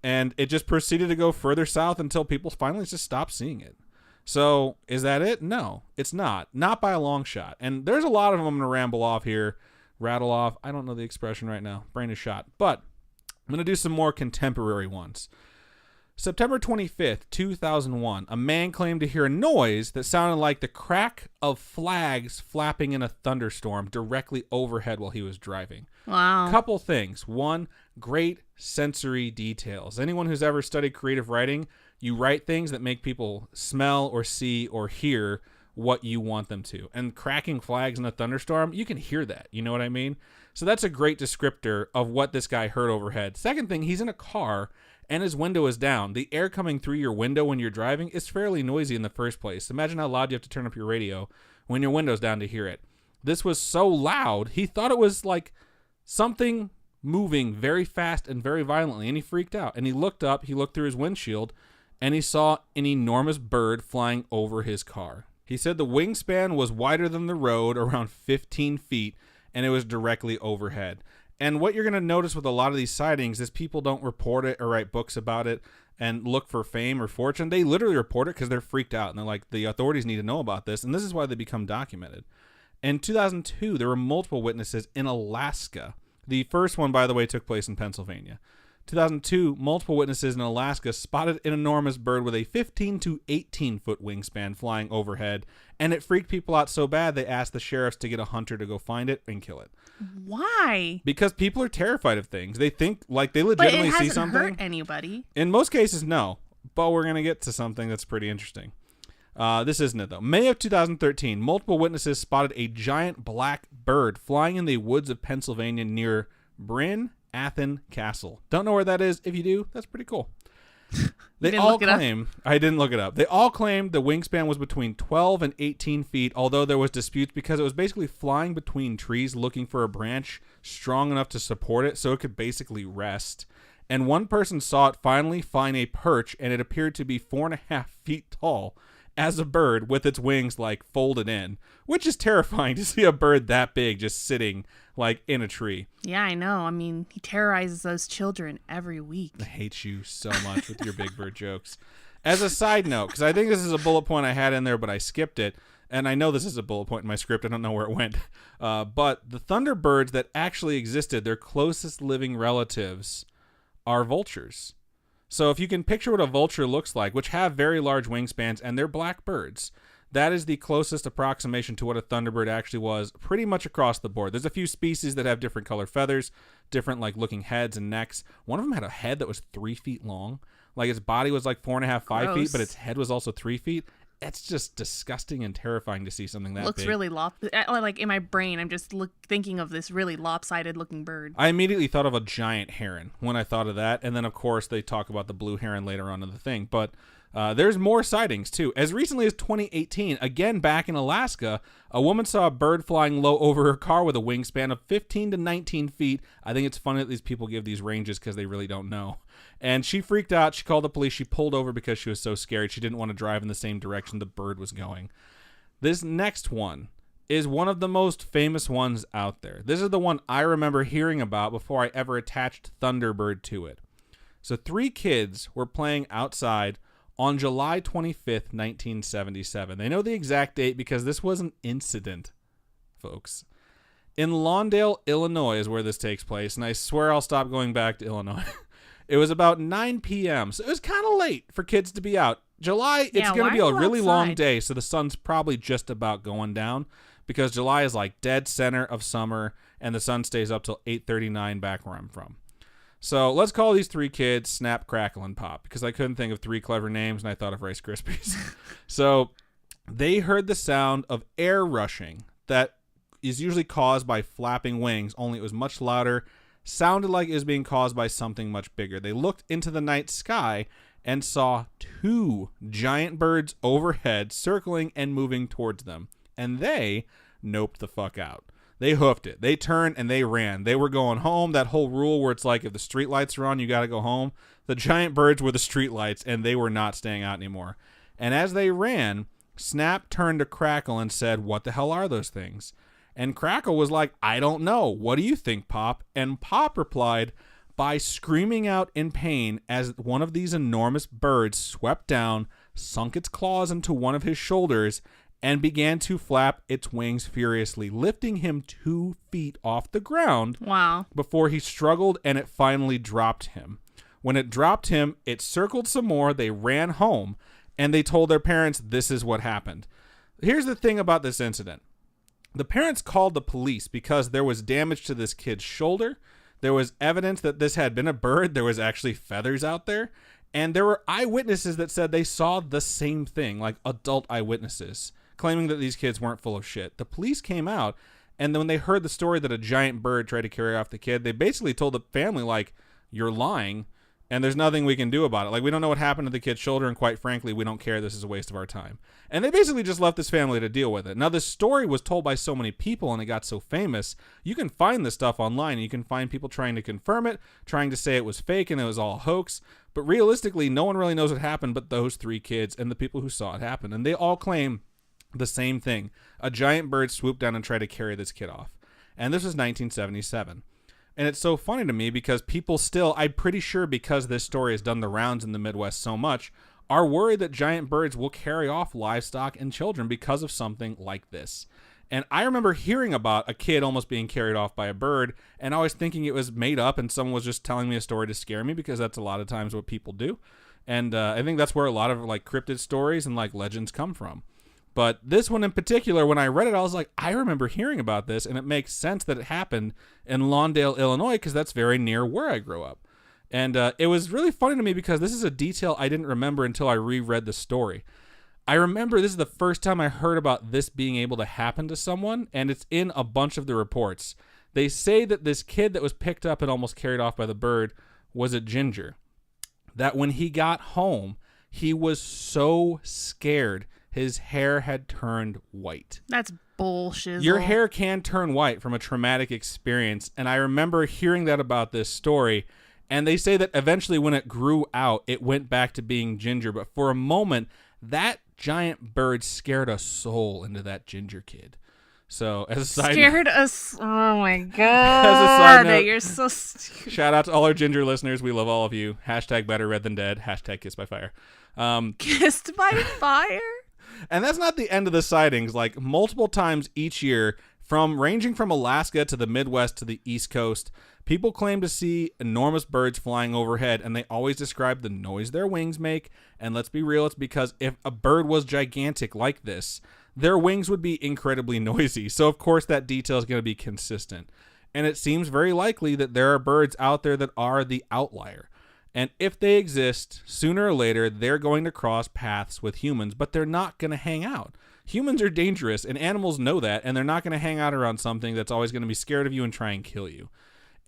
And it just proceeded to go further south until people finally just stopped seeing it. So, is that it? No, it's not. Not by a long shot. And there's a lot of them I'm going to rattle off. I don't know the expression right now. Brain is shot. But I'm going to do some more contemporary ones. September 25th, 2001, a man claimed to hear a noise that sounded like the crack of flags flapping in a thunderstorm directly overhead while he was driving. Wow. Couple things. One, great sensory details. Anyone who's ever studied creative writing, you write things that make people smell or see or hear what you want them to. And cracking flags in a thunderstorm, you can hear that. You know what I mean? So that's a great descriptor of what this guy heard overhead. Second thing, he's in a car and his window is down. The air coming through your window when you're driving is fairly noisy in the first place. Imagine how loud you have to turn up your radio when your window's down to hear it. This was so loud, he thought it was like something moving very fast and very violently, and he freaked out. And he looked up, he looked through his windshield, and he saw an enormous bird flying over his car. He said the wingspan was wider than the road, around 15 feet, and it was directly overhead. And what you're going to notice with a lot of these sightings is people don't report it or write books about it and look for fame or fortune. They literally report it because they're freaked out, and they're like, the authorities need to know about this, and this is why they become documented. In 2002, there were multiple witnesses in Alaska. The first one, by the way, took place in Pennsylvania. 2002, multiple witnesses in Alaska spotted an enormous bird with a 15 to 18 foot wingspan flying overhead, and it freaked people out so bad they asked the sheriffs to get a hunter to go find it and kill it. Why? Because people are terrified of things. They think, like, they legitimately see something. But it hasn't hurt anybody. In most cases, no. But we're going to get to something that's pretty interesting. This isn't it, though. May of 2013, multiple witnesses spotted a giant black bird flying in the woods of Pennsylvania near Bryn Athyn Castle. Don't know where that is. If you do, that's pretty cool. They all claim, I didn't look it up. They all claimed the wingspan was between 12 and 18 feet, although there was disputes because it was basically flying between trees looking for a branch strong enough to support it so it could basically rest. And one person saw it finally find a perch, and it appeared to be 4.5 feet tall as a bird with its wings like folded in, which is terrifying to see a bird that big just sitting like in a tree. Yeah, I know. I mean, he terrorizes those children every week. I hate you so much with your big bird jokes. As a side note, because I think this is a bullet point I had in there, but I skipped it, and I know this is a bullet point in my script. I don't know where it went. But the Thunderbirds that actually existed, their closest living relatives are vultures. So if you can picture what a vulture looks like, which have very large wingspans, and they're black birds, that is the closest approximation to what a thunderbird actually was, pretty much across the board. There's a few species that have different color feathers, different like looking heads and necks. One of them had a head that was 3 feet long. Like its body was like 4.5, 5 feet, but its head was also 3 feet. It's just disgusting and terrifying to see something that Looks big. really like in my brain, I'm just thinking of this really lopsided looking bird. I immediately thought of a giant heron when I thought of that. And then, of course, they talk about the blue heron later on in the thing. But there's more sightings, too. As recently as 2018, again back in Alaska, a woman saw a bird flying low over her car with a wingspan of 15 to 19 feet. I think it's funny that these people give these ranges because they really don't know. And she freaked out. She called the police. She pulled over because she was so scared. She didn't want to drive in the same direction the bird was going. This next one is one of the most famous ones out there. This is the one I remember hearing about before I ever attached Thunderbird to it. So 3 kids were playing outside on July 25th, 1977. They know the exact date because this was an incident, folks. In Lawndale, Illinois is where this takes place, and I swear I'll stop going back to Illinois. It was about 9 p.m., so it was kind of late for kids to be out. July, it's going to be a really long day, so the sun's probably just about going down because July is like dead center of summer, and the sun stays up till 8:39 back where I'm from. So let's call these 3 kids Snap, Crackle, and Pop because I couldn't think of 3 clever names, and I thought of Rice Krispies. So they heard the sound of air rushing that is usually caused by flapping wings, only it was much louder, sounded like it was being caused by something much bigger. They looked into the night sky and saw 2 giant birds overhead circling and moving towards them. And they noped the fuck out. They hoofed it. They turned and they ran. They were going home. That whole rule where it's like if the street lights are on, you got to go home. The giant birds were the street lights and they were not staying out anymore. And as they ran, Snap turned to Crackle and said, "What the hell are those things?" And Crackle was like, "I don't know. What do you think, Pop?" And Pop replied by screaming out in pain as one of these enormous birds swept down, sunk its claws into one of his shoulders, and began to flap its wings furiously, lifting him 2 feet off the ground. Wow. Before he struggled and it finally dropped him. When it dropped him, it circled some more, they ran home, and they told their parents this is what happened. Here's the thing about this incident. The parents called the police because there was damage to this kid's shoulder. There was evidence that this had been a bird. There was actually feathers out there. And there were eyewitnesses that said they saw the same thing, like adult eyewitnesses, claiming that these kids weren't full of shit. The police came out, and then when they heard the story that a giant bird tried to carry off the kid, they basically told the family, like, "You're lying, and there's nothing we can do about it. Like, we don't know what happened to the kid's shoulder, and quite frankly, we don't care. This is a waste of our time." And they basically just left this family to deal with it. Now, this story was told by so many people, and it got so famous, you can find this stuff online, and you can find people trying to confirm it, trying to say it was fake and it was all a hoax. But realistically, no one really knows what happened but those 3 kids and the people who saw it happen. And they all claim the same thing. A giant bird swooped down and tried to carry this kid off. And this was 1977. And it's so funny to me because people still, I'm pretty sure because this story has done the rounds in the Midwest so much, are worried that giant birds will carry off livestock and children because of something like this. And I remember hearing about a kid almost being carried off by a bird and always thinking it was made up and someone was just telling me a story to scare me because that's a lot of times what people do. And I think that's where a lot of like cryptid stories and like legends come from. But this one in particular, when I read it, I was like, I remember hearing about this, and it makes sense that it happened in Lawndale, Illinois, because that's very near where I grew up. And it was really funny to me because this is a detail I didn't remember until I reread the story. I remember this is the first time I heard about this being able to happen to someone, and it's in a bunch of the reports. They say that this kid that was picked up and almost carried off by the bird was a ginger. That when he got home, he was so scared his hair had turned white. That's bullshit. Your hair can turn white from a traumatic experience, and I remember hearing that about this story, and they say that eventually when it grew out, it went back to being ginger, but for a moment, that giant bird scared a soul into that ginger kid. So, as a side scared us. Oh my god. As a side note, you're so stupid. Shout out to all our ginger listeners. We love all of you. Hashtag better red than dead. Hashtag kissed by fire. Kissed by fire? And that's not the end of the sightings. Like multiple times each year, ranging from Alaska to the Midwest to the East Coast, people claim to see enormous birds flying overhead, and they always describe the noise their wings make. And let's be real, it's because if a bird was gigantic like this, their wings would be incredibly noisy. So of course that detail is going to be consistent. And it seems very likely that there are birds out there that are the outlier. And if they exist, sooner or later, they're going to cross paths with humans, but they're not going to hang out. Humans are dangerous, and animals know that, and they're not going to hang out around something that's always going to be scared of you and try and kill you.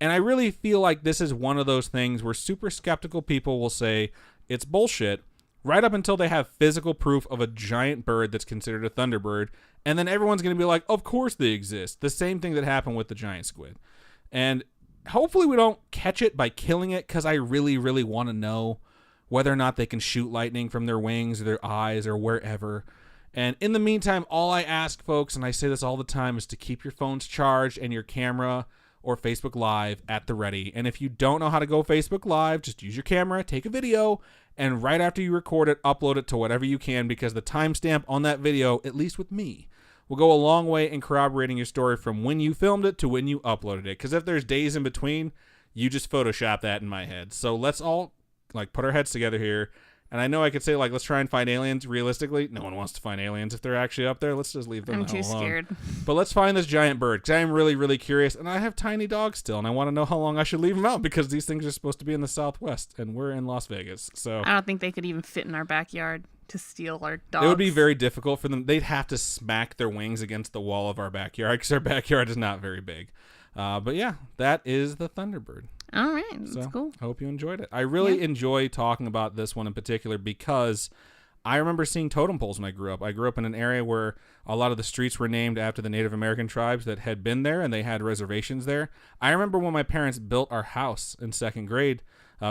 And I really feel like this is one of those things where super skeptical people will say it's bullshit right up until they have physical proof of a giant bird that's considered a thunderbird, and then everyone's going to be like, of course they exist. The same thing that happened with the giant squid. And hopefully we don't catch it by killing it, because I really, really want to know whether or not they can shoot lightning from their wings or their eyes or wherever. And in the meantime, all I ask, folks, and I say this all the time, is to keep your phones charged and your camera or Facebook Live at the ready. And if you don't know how to go Facebook Live, just use your camera, take a video, and right after you record it, upload it to whatever you can, because the timestamp on that video, at least with me, will go a long way in corroborating your story from when you filmed it to when you uploaded it. Because if there's days in between, you just Photoshop that in my head. So let's all put our heads together here. And I know I could say, let's try and find aliens. Realistically, no one wants to find aliens if they're actually up there. Let's just leave them the hell alone. I'm too scared. But let's find this giant bird, because I am really, really curious. And I have tiny dogs still, and I want to know how long I should leave them out, because these things are supposed to be in the Southwest, and we're in Las Vegas. So I don't think they could even fit in our backyard to steal our dogs. It would be very difficult for them. They'd have to smack their wings against the wall of our backyard, because our backyard is not very big. But yeah, that is the Thunderbird. All right, that's cool. I hope you enjoyed it. I really enjoy talking about this one in particular, because I remember seeing totem poles when I grew up. I grew up in an area where a lot of the streets were named after the Native American tribes that had been there, and they had reservations there. I remember when my parents built our house in second grade,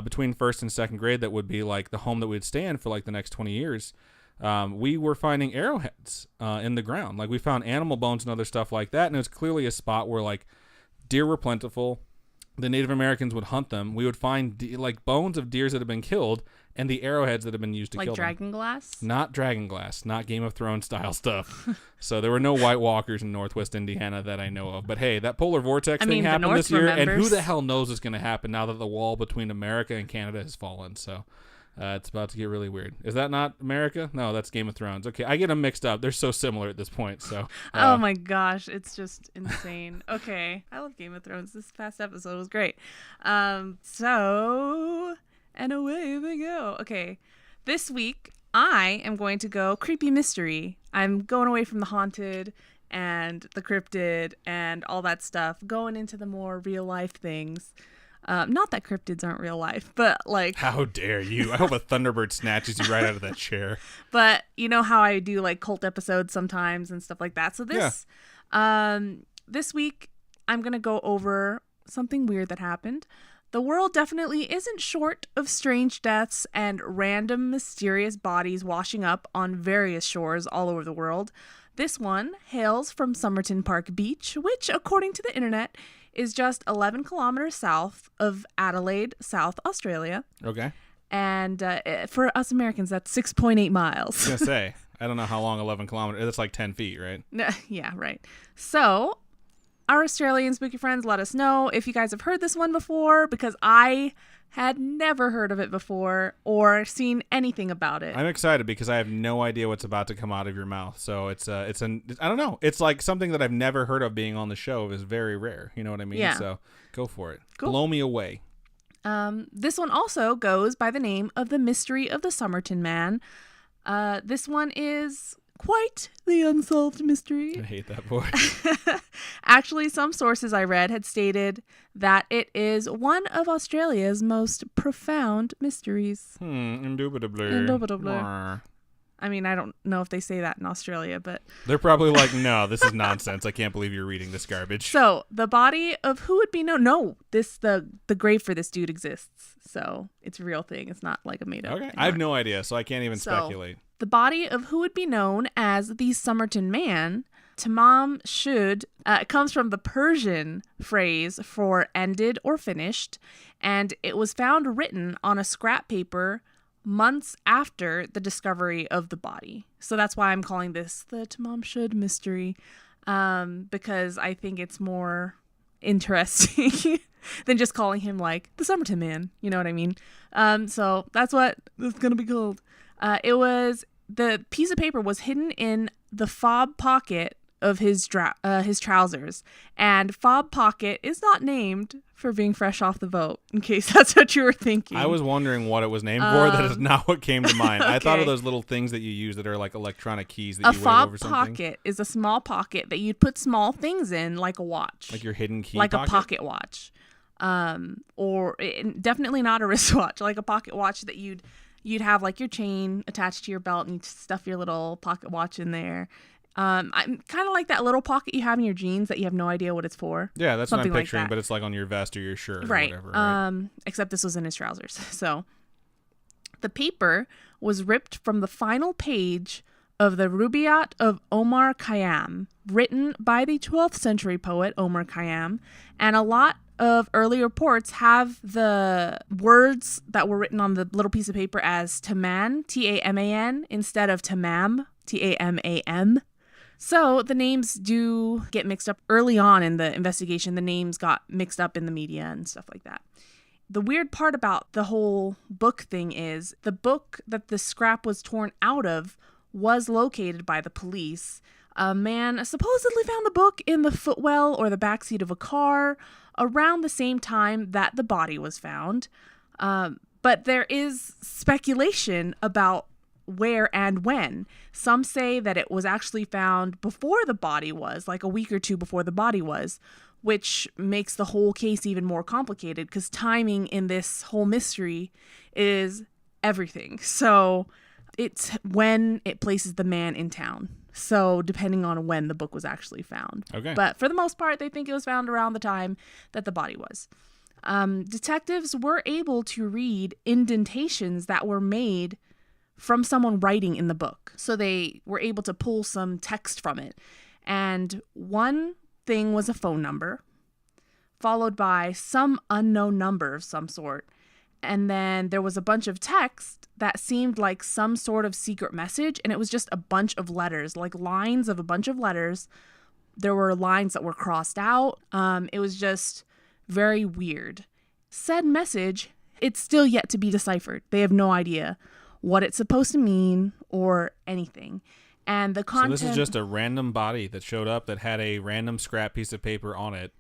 between first and second grade, that would be the home that we'd stay in for the next 20 years. We were finding arrowheads in the ground. We found animal bones and other stuff like that, and it was clearly a spot where deer were plentiful. The Native Americans would hunt them. We would find bones of deers that had been killed, and the arrowheads that had been used to kill them. Like dragonglass? Not dragonglass, not Game of Thrones style stuff. So there were no White Walkers in Northwest Indiana that I know of. But hey, that polar vortex thing happened this year, and who the hell knows what's going to happen now that the wall between America and Canada has fallen. So it's about to get really weird. Is that not America? No, that's Game of Thrones. Okay, I get them mixed up. They're so similar at this point. So. Oh my gosh, it's just insane. Okay, I love Game of Thrones. This past episode was great. And away we go. Okay, this week I am going to go creepy mystery. I'm going away from the haunted and the cryptid and all that stuff, going into the more real life things. Not that cryptids aren't real life, but How dare you? I hope a Thunderbird snatches you right out of that chair. But you know how I do cult episodes sometimes and stuff like that. So this week I'm going to go over something weird that happened. The world definitely isn't short of strange deaths and random mysterious bodies washing up on various shores all over the world. This one hails from Somerton Park Beach, which, according to the internet, is just 11 kilometers south of Adelaide, South Australia. Okay. And for us Americans, that's 6.8 miles. I was going to say, I don't know how long 11 kilometers, that's 10 feet, right? Yeah, right. So, our Australian spooky friends, let us know if you guys have heard this one before, because I had never heard of it before or seen anything about it. I'm excited because I have no idea what's about to come out of your mouth. So I don't know. It's something that I've never heard of being on the show is very rare. You know what I mean? Yeah. So go for it. Cool. Blow me away. This one also goes by the name of The Mystery of the Somerton Man. This one is quite the unsolved mystery. I hate that voice. Actually, some sources I read had stated that it is one of Australia's most profound mysteries. Indubitably. I mean, I don't know if they say that in Australia, but... They're probably like, no, this is nonsense. I can't believe you're reading this garbage. So, the body of who would be known... No, the grave for this dude exists. So, it's a real thing. It's not like a made-up. Okay, I have no idea, so I can't even speculate. The body of who would be known as the Somerton Man, Tamam, Shud, comes from the Persian phrase for ended or finished, and it was found written on a scrap paper months after the discovery of the body. So that's why I'm calling this the Tamam Shud mystery, because I think it's more interesting than just calling him the Somerton Man. You know what I mean? So that's what it's going to be called. The piece of paper was hidden in the fob pocket of his trousers. And fob pocket is not named for being fresh off the boat, in case that's what you were thinking. I was wondering what it was named for. That is not what came to mind. Okay. I thought of those little things that you use that are like electronic keys that you wave over something. A fob pocket is a small pocket that you'd put small things in, like a watch. Like your hidden key like pocket? A pocket watch. Definitely not a wristwatch, like a pocket watch that you'd have like your chain attached to your belt and you'd stuff your little pocket watch in there. I'm kind of like that little pocket you have in your jeans that you have no idea what it's for. Yeah, that's Something what I'm picturing, like that. but it's like on your vest or your shirt right. or whatever. Right? Except this was in his trousers. So the paper was ripped from the final page of the Rubaiyat of Omar Khayyam, written by the 12th century poet Omar Khayyam, and a lot of early reports have the words that were written on the little piece of paper as Taman, T-A-M-A-N, instead of Tamam, T-A-M-A-M. So the names do get mixed up early on in the investigation. The names got mixed up in the media and stuff like that. The weird part about the whole book thing is the book that the scrap was torn out of was located by the police. A man supposedly found the book in the footwell or the backseat of a car around the same time that the body was found. But there is speculation about where and when. Some say that it was actually found before the body was, like a week or two before the body was, which makes the whole case even more complicated because timing in this whole mystery is everything. So it's when it places the man in town. So depending on when the book was actually found. Okay. But for the most part, they think it was found around the time that the body was. Detectives were able to read indentations that were made from someone writing in the book. So they were able to pull some text from it. And one thing was a phone number, followed by some unknown number of some sort. And then there was a bunch of text that seemed like some sort of secret message. And it was just a bunch of letters, like lines of a bunch of letters. There were lines that were crossed out. It was just very weird. Said message, it's still yet to be deciphered. They have no idea what it's supposed to mean or anything. And the content... So this is just a random body that showed up that had a random scrap piece of paper on it.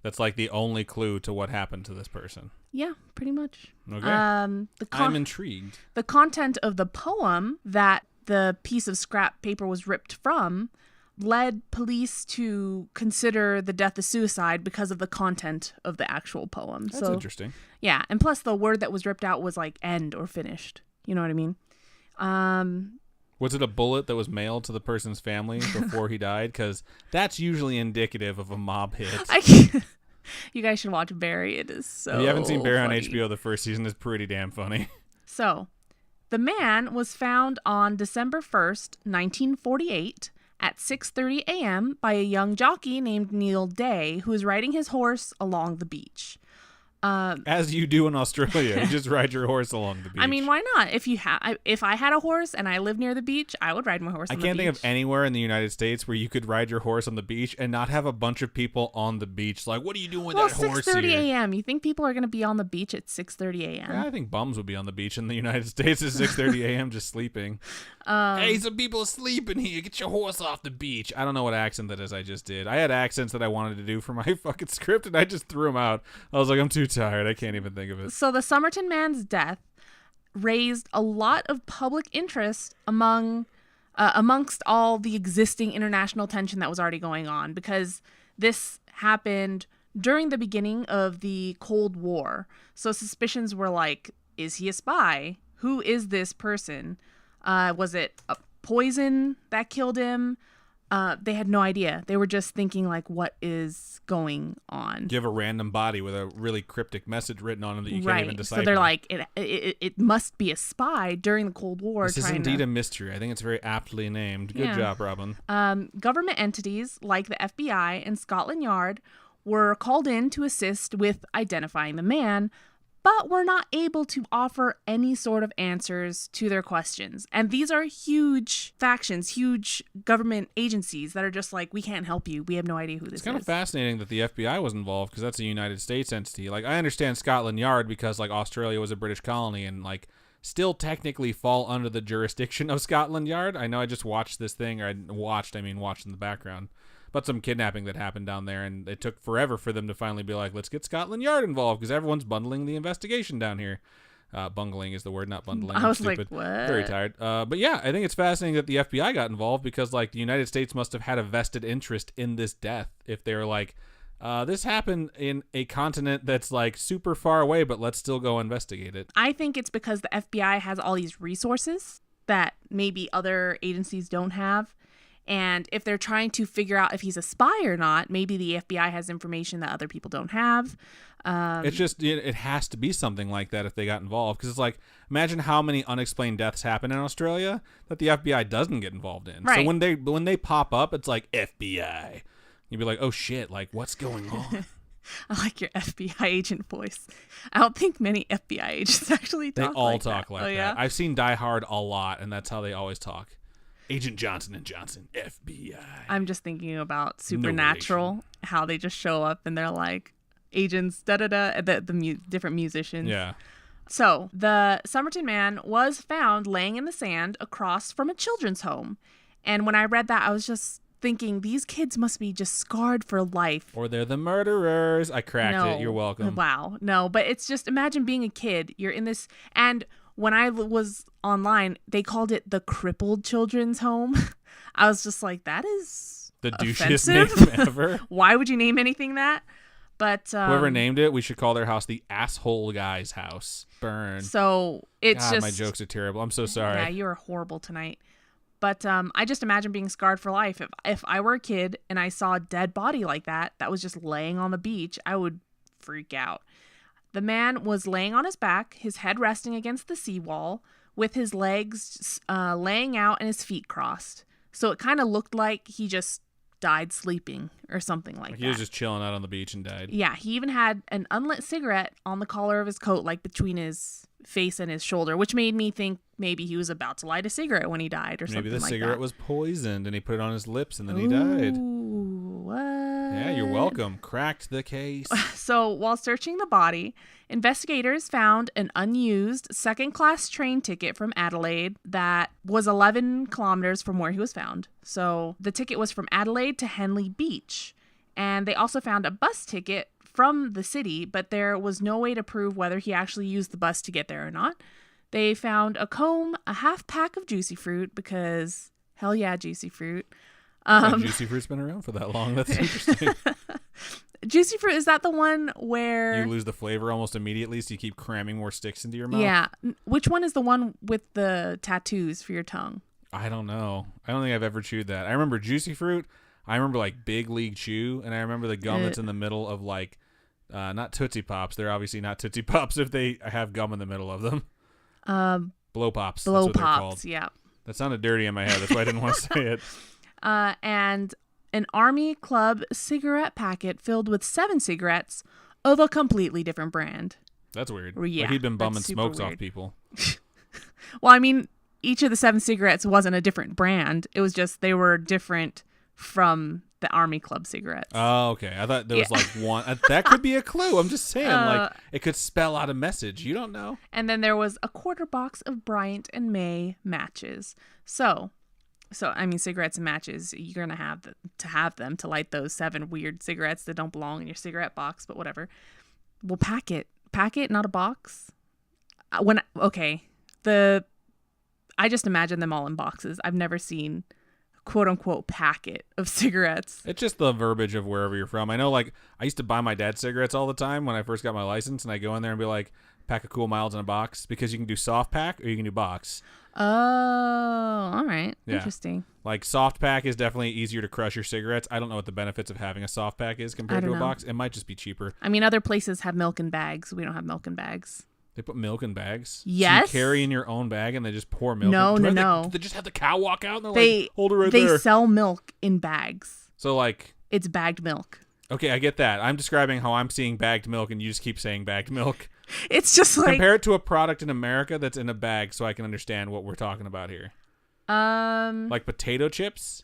That's like the only clue to what happened to this person. Yeah, pretty much. Okay. I'm intrigued. The content of the poem that the piece of scrap paper was ripped from led police to consider the death a suicide because of the content of the actual poem. That's interesting. Yeah, and plus the word that was ripped out was like end or finished. You know what I mean? Was it a bullet that was mailed to the person's family before he died? Because that's usually indicative of a mob hit. You guys should watch Barry. It is so If you haven't seen Barry funny. on HBO, the first season is pretty damn funny. So, the man was found on December 1st, 1948 at 6:30 a.m. by a young jockey named Neil Day who was riding his horse along the beach. As you do in Australia, you just ride your horse along the beach. I mean, why not? If I had a horse and I lived near the beach, I would ride my horse on the beach. I can't think of anywhere in the United States where you could ride your horse on the beach and not have a bunch of people on the beach. Like, what are you doing with that horse here? 6:30 a.m. You think people are going to be on the beach at 6:30 a.m.? Yeah, I think bums would be on the beach in the United States at 6:30 a.m. just sleeping. Hey, some people are sleeping here. Get your horse off the beach. I don't know what accent that is I just did. I had accents that I wanted to do for my fucking script, and I just threw them out. I was like, I'm too tired. I can't even think of it. So the Somerton man's death raised a lot of public interest amongst all the existing international tension that was already going on, because this happened during the beginning of the Cold War. So suspicions were like, is he a spy? Who is this person? Was it a poison that killed him? They had no idea. They were just thinking like, what is going on? You have a random body with a really cryptic message written on it that you can't even decipher. So they're like, it must be a spy during the Cold War. This is indeed a mystery. I think it's very aptly named. Good job, Robin. Government entities like the FBI and Scotland Yard were called in to assist with identifying the man, but were not able to offer any sort of answers to their questions. And these are huge factions, huge government agencies that are just like, we can't help you. We have no idea who this is. It's kind of fascinating that the FBI was involved, because that's a United States entity. Like, I understand Scotland Yard because like Australia was a British colony and like still technically fall under the jurisdiction of Scotland Yard. I know I just watched this thing, or watched in the background, but some kidnapping that happened down there, and it took forever for them to finally be like, let's get Scotland Yard involved, because everyone's bundling the investigation down here. Bungling is the word, not bundling. I was stupid. like, what? Very tired. But yeah, I think it's fascinating that the FBI got involved, because like the United States must have had a vested interest in this death. If they were like, this happened in a continent that's like super far away, but let's still go investigate it. I think it's because the FBI has all these resources that maybe other agencies don't have. And if they're trying to figure out if he's a spy or not, maybe the FBI has information that other people don't have. It's just, it has to be something like that if they got involved. Because it's like, imagine how many unexplained deaths happen in Australia that the FBI doesn't get involved in. Right. So when they pop up, it's like FBI. You'd be like, oh shit, like what's going on? I like your FBI agent voice. I don't think many FBI agents actually talk like that. They all talk like that. Yeah? I've seen Die Hard a lot, and that's how they always talk. Agent Johnson & Johnson, FBI. I'm just thinking about Supernatural, how they just show up and they're like, agents, da-da-da, different musicians. Yeah. So, the Somerton man was found laying in the sand across from a children's home. And when I read that, I was just thinking, these kids must be just scarred for life. Or they're the murderers. I cracked it. You're welcome. Wow. No, but it's just, imagine being a kid. You're in this, and when I was online, they called it the crippled children's home. I was just like, that is the offensive. douchiest name ever. Why would you name anything that? But whoever named it, we should call their house the asshole guy's house. Burn. So it's God, just, my jokes are terrible. I'm so sorry. Yeah, you're horrible tonight. But I just imagine being scarred for life. If I were a kid and I saw a dead body like that was just laying on the beach, I would freak out. The man was laying on his back, his head resting against the seawall, with his legs laying out and his feet crossed. So it kind of looked like he just died sleeping or something like that. He was just chilling out on the beach and died. Yeah, he even had an unlit cigarette on the collar of his coat, like between his face and his shoulder, which made me think maybe he was about to light a cigarette when he died or something like that. Maybe the cigarette was poisoned and he put it on his lips and then he Ooh, died. What? Yeah, you're welcome. Cracked the case. So while searching the body, investigators found an unused second-class train ticket from Adelaide that was 11 kilometers from where he was found. So the ticket was from Adelaide to Henley Beach. And they also found a bus ticket from the city, but there was no way to prove whether he actually used the bus to get there or not. They found a comb, a half pack of juicy fruit, because hell yeah, juicy fruit. Juicy fruit's been around for that long. That's interesting. Juicy fruit, is that the one where you lose the flavor almost immediately, so you keep cramming more sticks into your mouth? Yeah. Which one is the one with the tattoos for your tongue? I don't know. I don't think I've ever chewed that. I remember juicy fruit. I remember like Big League Chew, and I remember the gum that's in the middle of like, not Tootsie Pops. They're obviously not Tootsie Pops if they have gum in the middle of them. Blow Pops. Blow that's what Pops, they're called. yeah. That sounded dirty in my head. That's why I didn't want to say it. And an Army Club cigarette packet filled with 7 cigarettes of a completely different brand. That's weird. Yeah, like he'd been bumming that's super smokes weird. off people. Well, I mean, each of the 7 cigarettes wasn't a different brand. It was just they were different from the Army Club cigarettes. Oh, okay. I thought there was like one. That could be a clue. I'm just saying, like, it could spell out a message. You don't know. And then there was a quarter box of Bryant and May matches. So I mean, cigarettes and matches, you're going to have them to light those 7 weird cigarettes that don't belong in your cigarette box, but whatever. Well, pack it, not a box. I just imagine them all in boxes. I've never seen quote unquote packet of cigarettes. It's just the verbiage of wherever you're from. I know, like, I used to buy my dad cigarettes all the time when I first got my license, and I go in there and be like, pack of Cool Milds in a box, because you can do soft pack or you can do box. Oh, all right. Yeah. Interesting. Like, soft pack is definitely easier to crush your cigarettes. I don't know what the benefits of having a soft pack is compared to a box. It might just be cheaper. I mean, other places have milk in bags. We don't have milk in bags. They put milk in bags? Yes. So you carry in your own bag and they just pour milk No. Do they just have the cow walk out and they're like, hold it right there? there? They sell milk in bags. So, like... It's bagged milk. Okay, I get that. I'm describing how I'm seeing bagged milk and you just keep saying bagged milk. It's just like... Compare it to a product in America that's in a bag so I can understand what we're talking about here. Like potato chips?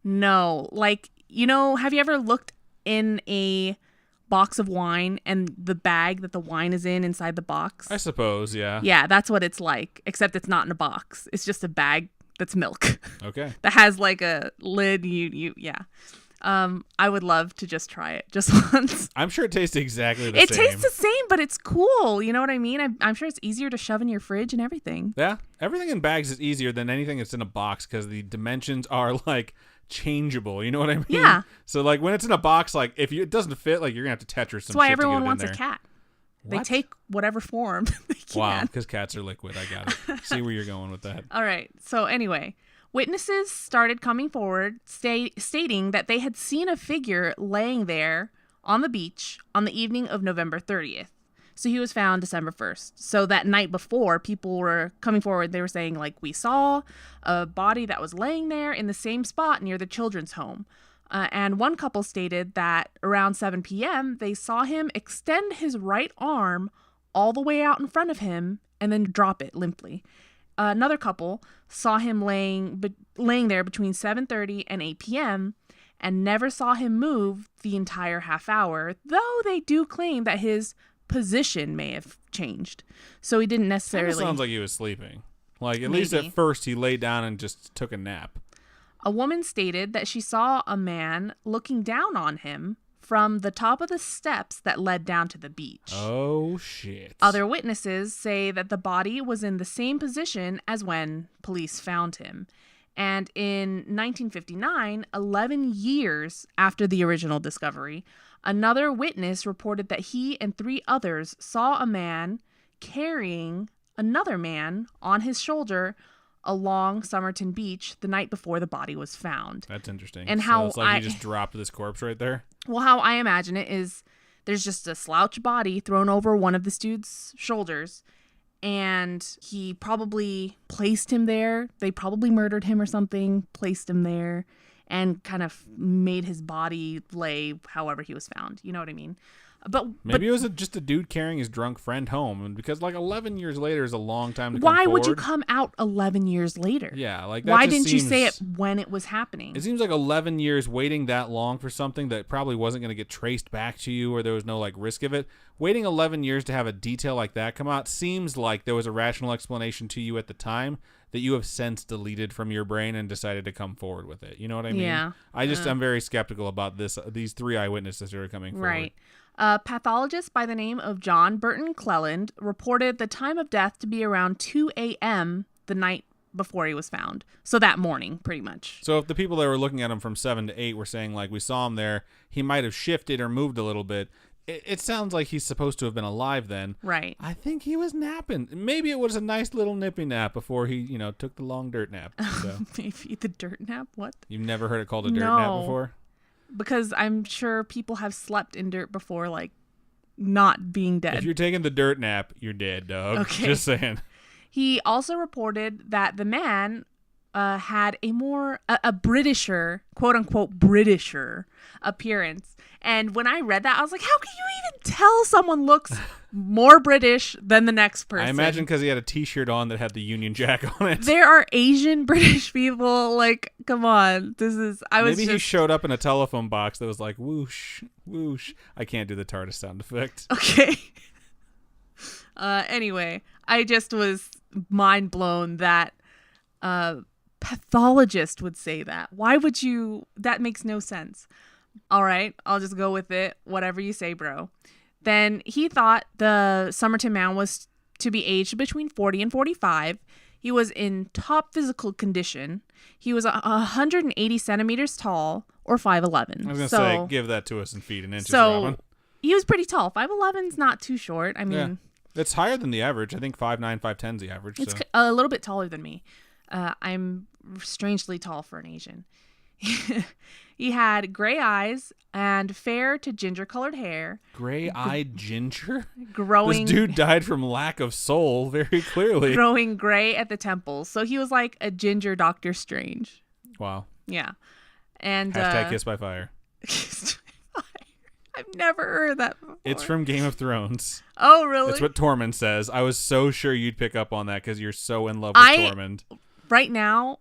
No. Like, have you ever looked in a box of wine and the bag that the wine is in inside the box. I suppose, yeah. Yeah, that's what it's like, except it's not in a box. It's just a bag that's milk. Okay. That has like a lid. Yeah. I would love to just try it just once. I'm sure it tastes exactly the same. It tastes the same, but it's cool. You know what I mean? I'm sure it's easier to shove in your fridge and everything. Yeah. Everything in bags is easier than anything that's in a box because the dimensions are like changeable. You know what I mean? Yeah. So like when it's in a box, like if it doesn't fit, like you're gonna have to Tetris some That's why shit everyone to get it wants in a there. cat. What? They take whatever form they can. Wow, because cats are liquid. I got it. See where you're going with that. All right. So anyway, witnesses started coming forward stating that they had seen a figure laying there on the beach on the evening of November 30th. So he was found December 1st. So that night before, people were coming forward. They were saying, like, we saw a body that was laying there in the same spot near the children's home. And one couple stated that around 7 p.m., they saw him extend his right arm all the way out in front of him and then drop it limply. Another couple saw him laying there between 7:30 and 8 p.m. and never saw him move the entire half hour, though they do claim that his position may have changed. So he didn't necessarily... It sounds like he was sleeping. Like, at Maybe. least at first, he laid down and just took a nap. A woman stated that she saw a man looking down on him from the top of the steps that led down to the beach. Oh, shit. Other witnesses say that the body was in the same position as when police found him. And in 1959, 11 years after the original discovery, another witness reported that he and 3 others saw a man carrying another man on his shoulder along Somerton Beach the night before the body was found. That's interesting. And so how it's like he just dropped this corpse right there? Well, how I imagine it is there's just a slouch body thrown over one of this dude's shoulders, and he probably placed him there. They probably murdered him or something, placed him there, and kind of made his body lay however he was found. You know what I mean? Maybe it was just a dude carrying his drunk friend home, and because like 11 years later is a long time to come why forward. would you come out 11 years later? Yeah, like that why just didn't you seems- say it when it was happening? It seems like 11 years waiting that long for something that probably wasn't going to get traced back to you, or there was no like risk of it. Waiting 11 years to have a detail like that come out seems like there was a rational explanation to you at the time that you have since deleted from your brain and decided to come forward with it. You know what I mean? Yeah. I'm very skeptical about these 3 eyewitnesses that are coming forward. Right. A pathologist by the name of John Burton Cleland reported the time of death to be around 2 a.m. the night before he was found. So that morning, pretty much. So if the people that were looking at him from 7 to 8 were saying, like, we saw him there, he might have shifted or moved a little bit. It sounds like he's supposed to have been alive then. Right. I think he was napping. Maybe it was a nice little nippy nap before he, took the long dirt nap. So. Maybe the dirt nap? What? You've never heard it called a dirt nap before? Because I'm sure people have slept in dirt before, like, not being dead. If you're taking the dirt nap, you're dead, dog. Okay. Just saying. He also reported that the man had a Britisher, quote unquote Britisher appearance. And when I read that, I was like, how can you even tell someone looks more British than the next person? I imagine because he had a t-shirt on that had the Union Jack on it. There are Asian British people. Like, come on. Maybe he showed up in a telephone box that was like, whoosh, whoosh. I can't do the TARDIS sound effect. Okay. Anyway, I just was mind blown that pathologist would say that. Why would you? That makes no sense. All right, I'll just go with it. Whatever you say, bro. Then he thought the Somerton man was to be aged between 40 and 45. He was in top physical condition. He was 180 centimeters tall, or 5'11". I was going to say, give that to us in feet and inches, so Robin. He was pretty tall. 5'11's not too short. I mean... Yeah. It's higher than the average. I think 5'9", 5'10's the average. It's a little bit taller than me. I'm strangely tall for an Asian. He had gray eyes and fair to ginger-colored hair. Gray-eyed ginger? Growing. This dude died from lack of soul, very clearly. Growing gray at the temples. So he was like a ginger Doctor Strange. Wow. Yeah. And # Kiss by Fire. I've never heard that before. It's from Game of Thrones. Oh, really? That's what Tormund says. I was so sure you'd pick up on that because you're so in love with Tormund. Right now,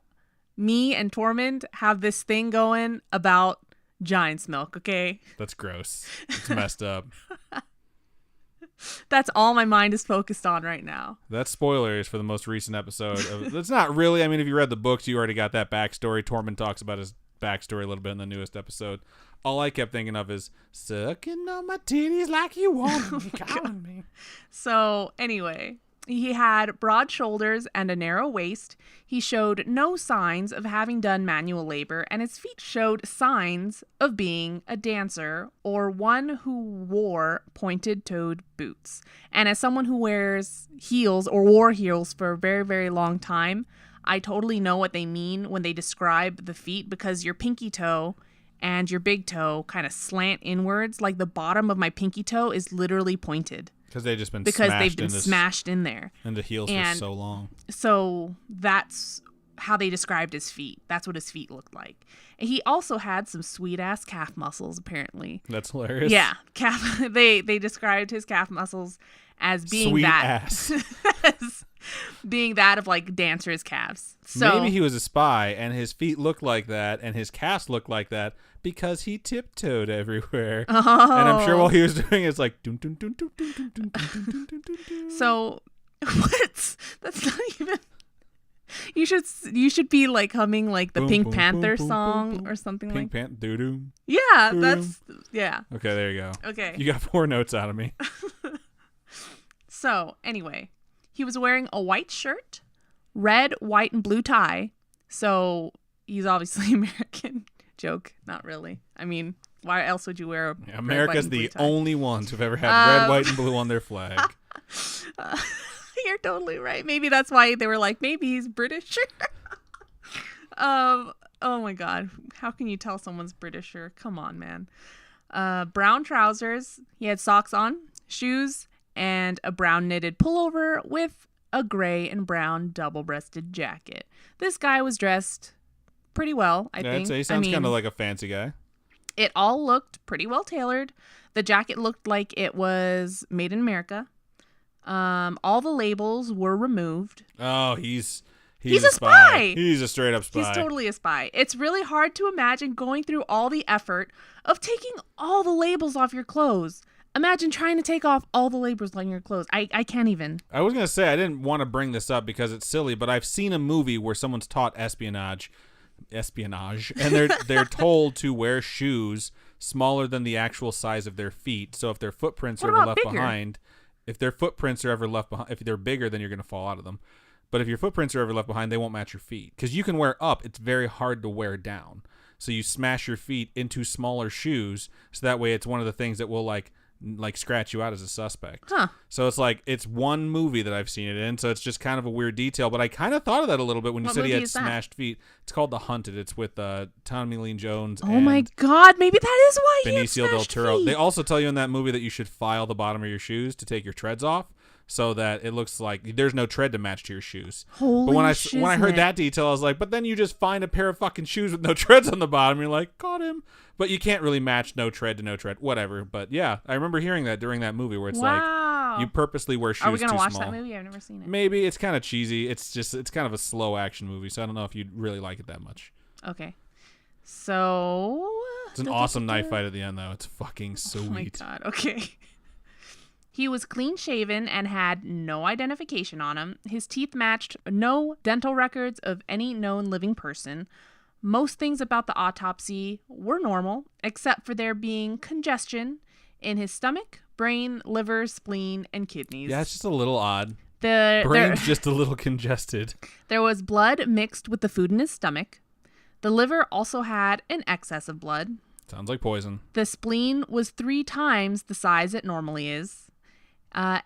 me and Tormund have this thing going about giant's milk, okay? That's gross. It's messed up. That's all my mind is focused on right now. That's spoilers for the most recent episode. That's not really. I mean, if you read the books, you already got that backstory. Tormund talks about his backstory a little bit in the newest episode. All I kept thinking of is sucking on my titties like you want me, calling me. So anyway, he had broad shoulders and a narrow waist. He showed no signs of having done manual labor, and his feet showed signs of being a dancer or one who wore pointed-toed boots. And as someone who wears heels or wore heels for a very, very long time, I totally know what they mean when they describe the feet, because your pinky toe and your big toe kind of slant inwards. Like the bottom of my pinky toe is literally pointed. Because they've been smashed in there. And the heels for so long. So that's how they described his feet. That's what his feet looked like. And he also had some sweet-ass calf muscles, apparently. That's hilarious. Yeah. They described his calf muscles as being sweet that. Ass. as being that of, like, dancers' calves. So maybe he was a spy, and his feet looked like that, and his calves looked like that, because he tiptoed everywhere. Oh. And I'm sure while he was doing it, it's like... Dun, dun, dun, dun, dun, dun, dun, dun, dun, dun, dun. So, what? That's not even... You should be, like, humming, like, the Boom, Pink boom, Panther boom, boom, song boom, boom. or something Pink like Panther. Doo-doo. Yeah, Doo-doo. that's... Yeah. Okay, there you go. Okay. You got 4 notes out of me. So, anyway, he was wearing a white shirt, red, white, and blue tie. So, he's obviously American. Joke. Not really. I mean, why else would you wear a red, white, America's and blue the tie? only ones who've ever had red, white, and blue on their flag. You're totally right. Maybe that's why they were like, maybe he's British. Oh my God. How can you tell someone's Britisher? Come on, man. Brown trousers. He had socks on, shoes, and a brown knitted pullover with a gray and brown double-breasted jacket. This guy was dressed pretty well, I think. He sounds kind of like a fancy guy. It all looked pretty well tailored. The jacket looked like it was made in America. All the labels were removed. Oh, he's a spy. He's a straight up spy. He's totally a spy. It's really hard to imagine going through all the effort of taking all the labels off your clothes. Imagine trying to take off all the labels on your clothes. I can't even. I was going to say, I didn't want to bring this up because it's silly, but I've seen a movie where someone's taught espionage, and they're told to wear shoes smaller than the actual size of their feet. So if their footprints are ever left behind, if their footprints are ever left behind, if they're bigger, then you're going to fall out of them. But if your footprints are ever left behind, they won't match your feet. Because you can wear up, it's very hard to wear down. So you smash your feet into smaller shoes, so that way it's one of the things that will like scratch you out as a suspect. Huh. So it's one movie that I've seen it in, so it's just kind of a weird detail. But I kind of thought of that a little bit when you said he had smashed feet. It's called The Hunted. It's with Tommy Lee Jones. Oh my God, maybe that is why he had Benicio del Toro. feet. They also tell you in that movie that you should file the bottom of your shoes to take your treads off, so that it looks like there's no tread to match to your shoes. Holy but when I heard that detail, I was like, but then you just find a pair of fucking shoes with no treads on the bottom. You're like, caught him. But you can't really match no tread to no tread, whatever. But yeah, I remember hearing that during that movie where it's like you purposely wear shoes too small. Are we gonna watch that movie? I've never seen it. Maybe. It's kind of cheesy. It's kind of a slow action movie, so I don't know if you'd really like it that much. Okay. So it's an awesome knife fight at the end, though. It's fucking sweet. Oh my God. Okay. He was clean shaven and had no identification on him. His teeth matched no dental records of any known living person. Most things about the autopsy were normal, except for there being congestion in his stomach, brain, liver, spleen, and kidneys. Yeah, it's just a little odd. The brain's just a little congested. There was blood mixed with the food in his stomach. The liver also had an excess of blood. Sounds like poison. The spleen was 3 times the size it normally is.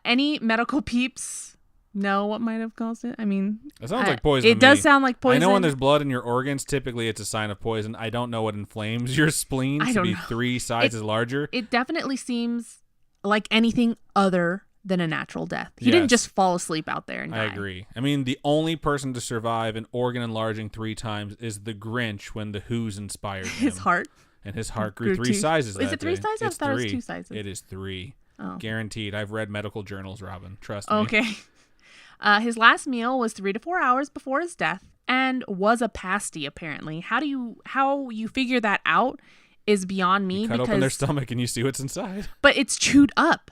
Any medical peeps know what might have caused it? I mean, it sounds like poison. It does sound like poison. I know when there's blood in your organs, typically it's a sign of poison. I don't know what inflames your spleen to be 3 sizes larger. It definitely seems like anything other than a natural death. He didn't just fall asleep out there and die. I agree. I mean, the only person to survive an organ enlarging 3 times is the Grinch when the Who's inspired him. His heart. And his heart grew 3 sizes. Is it 3 sizes? I thought it was 2 sizes. It is 3. Oh. Guaranteed. I've read medical journals, Robin. Trust me. Okay. His last meal was 3 to 4 hours before his death and was a pasty, apparently. How you figure that out is beyond me. You cut open their stomach and you see what's inside. But it's chewed up.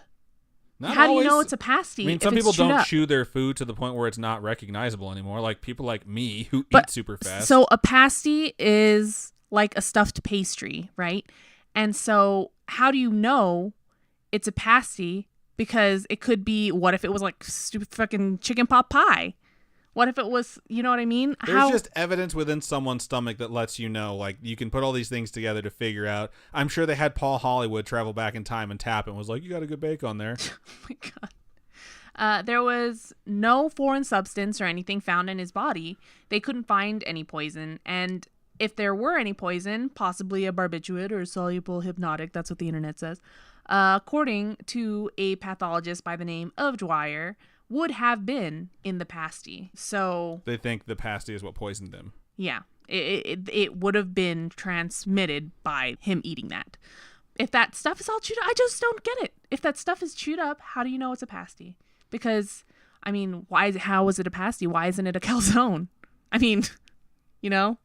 Not How always. do you know it's a pasty? I mean, some people don't chew their food to the point where it's not recognizable anymore. Like people like me who eat super fast. So a pasty is like a stuffed pastry, right? And so how do you know it's a pasty? Because it could be, what if it was like stupid fucking chicken pot pie? What if it was, you know what I mean? There's just evidence within someone's stomach that lets you know, like, you can put all these things together to figure out. I'm sure they had Paul Hollywood travel back in time and tap it and was like, you got a good bake on there. Oh my God. There was no foreign substance or anything found in his body. They couldn't find any poison. And if there were any poison, possibly a barbiturate or soluble hypnotic, that's what the internet says, according to a pathologist by the name of Dwyer, would have been in the pasty. So they think the pasty is what poisoned him. Yeah, it would have been transmitted by him eating that. If that stuff is all chewed up, I just don't get it. If that stuff is chewed up, how do you know it's a pasty? Because, I mean, how is it a pasty? Why isn't it a calzone? I mean, you know?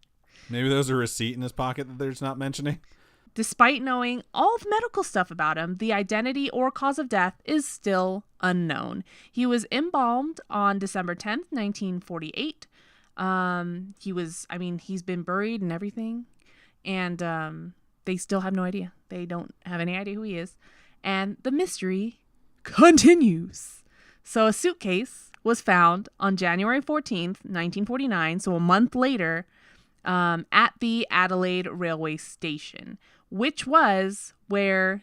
Maybe there's a receipt in his pocket that they're just not mentioning. Despite knowing all the medical stuff about him, the identity or cause of death is still unknown. He was embalmed on December 10th, 1948. He's been buried and everything. And they still have no idea. They don't have any idea who he is. And the mystery continues. So a suitcase was found on January 14th, 1949, so a month later, at the Adelaide railway station, which was where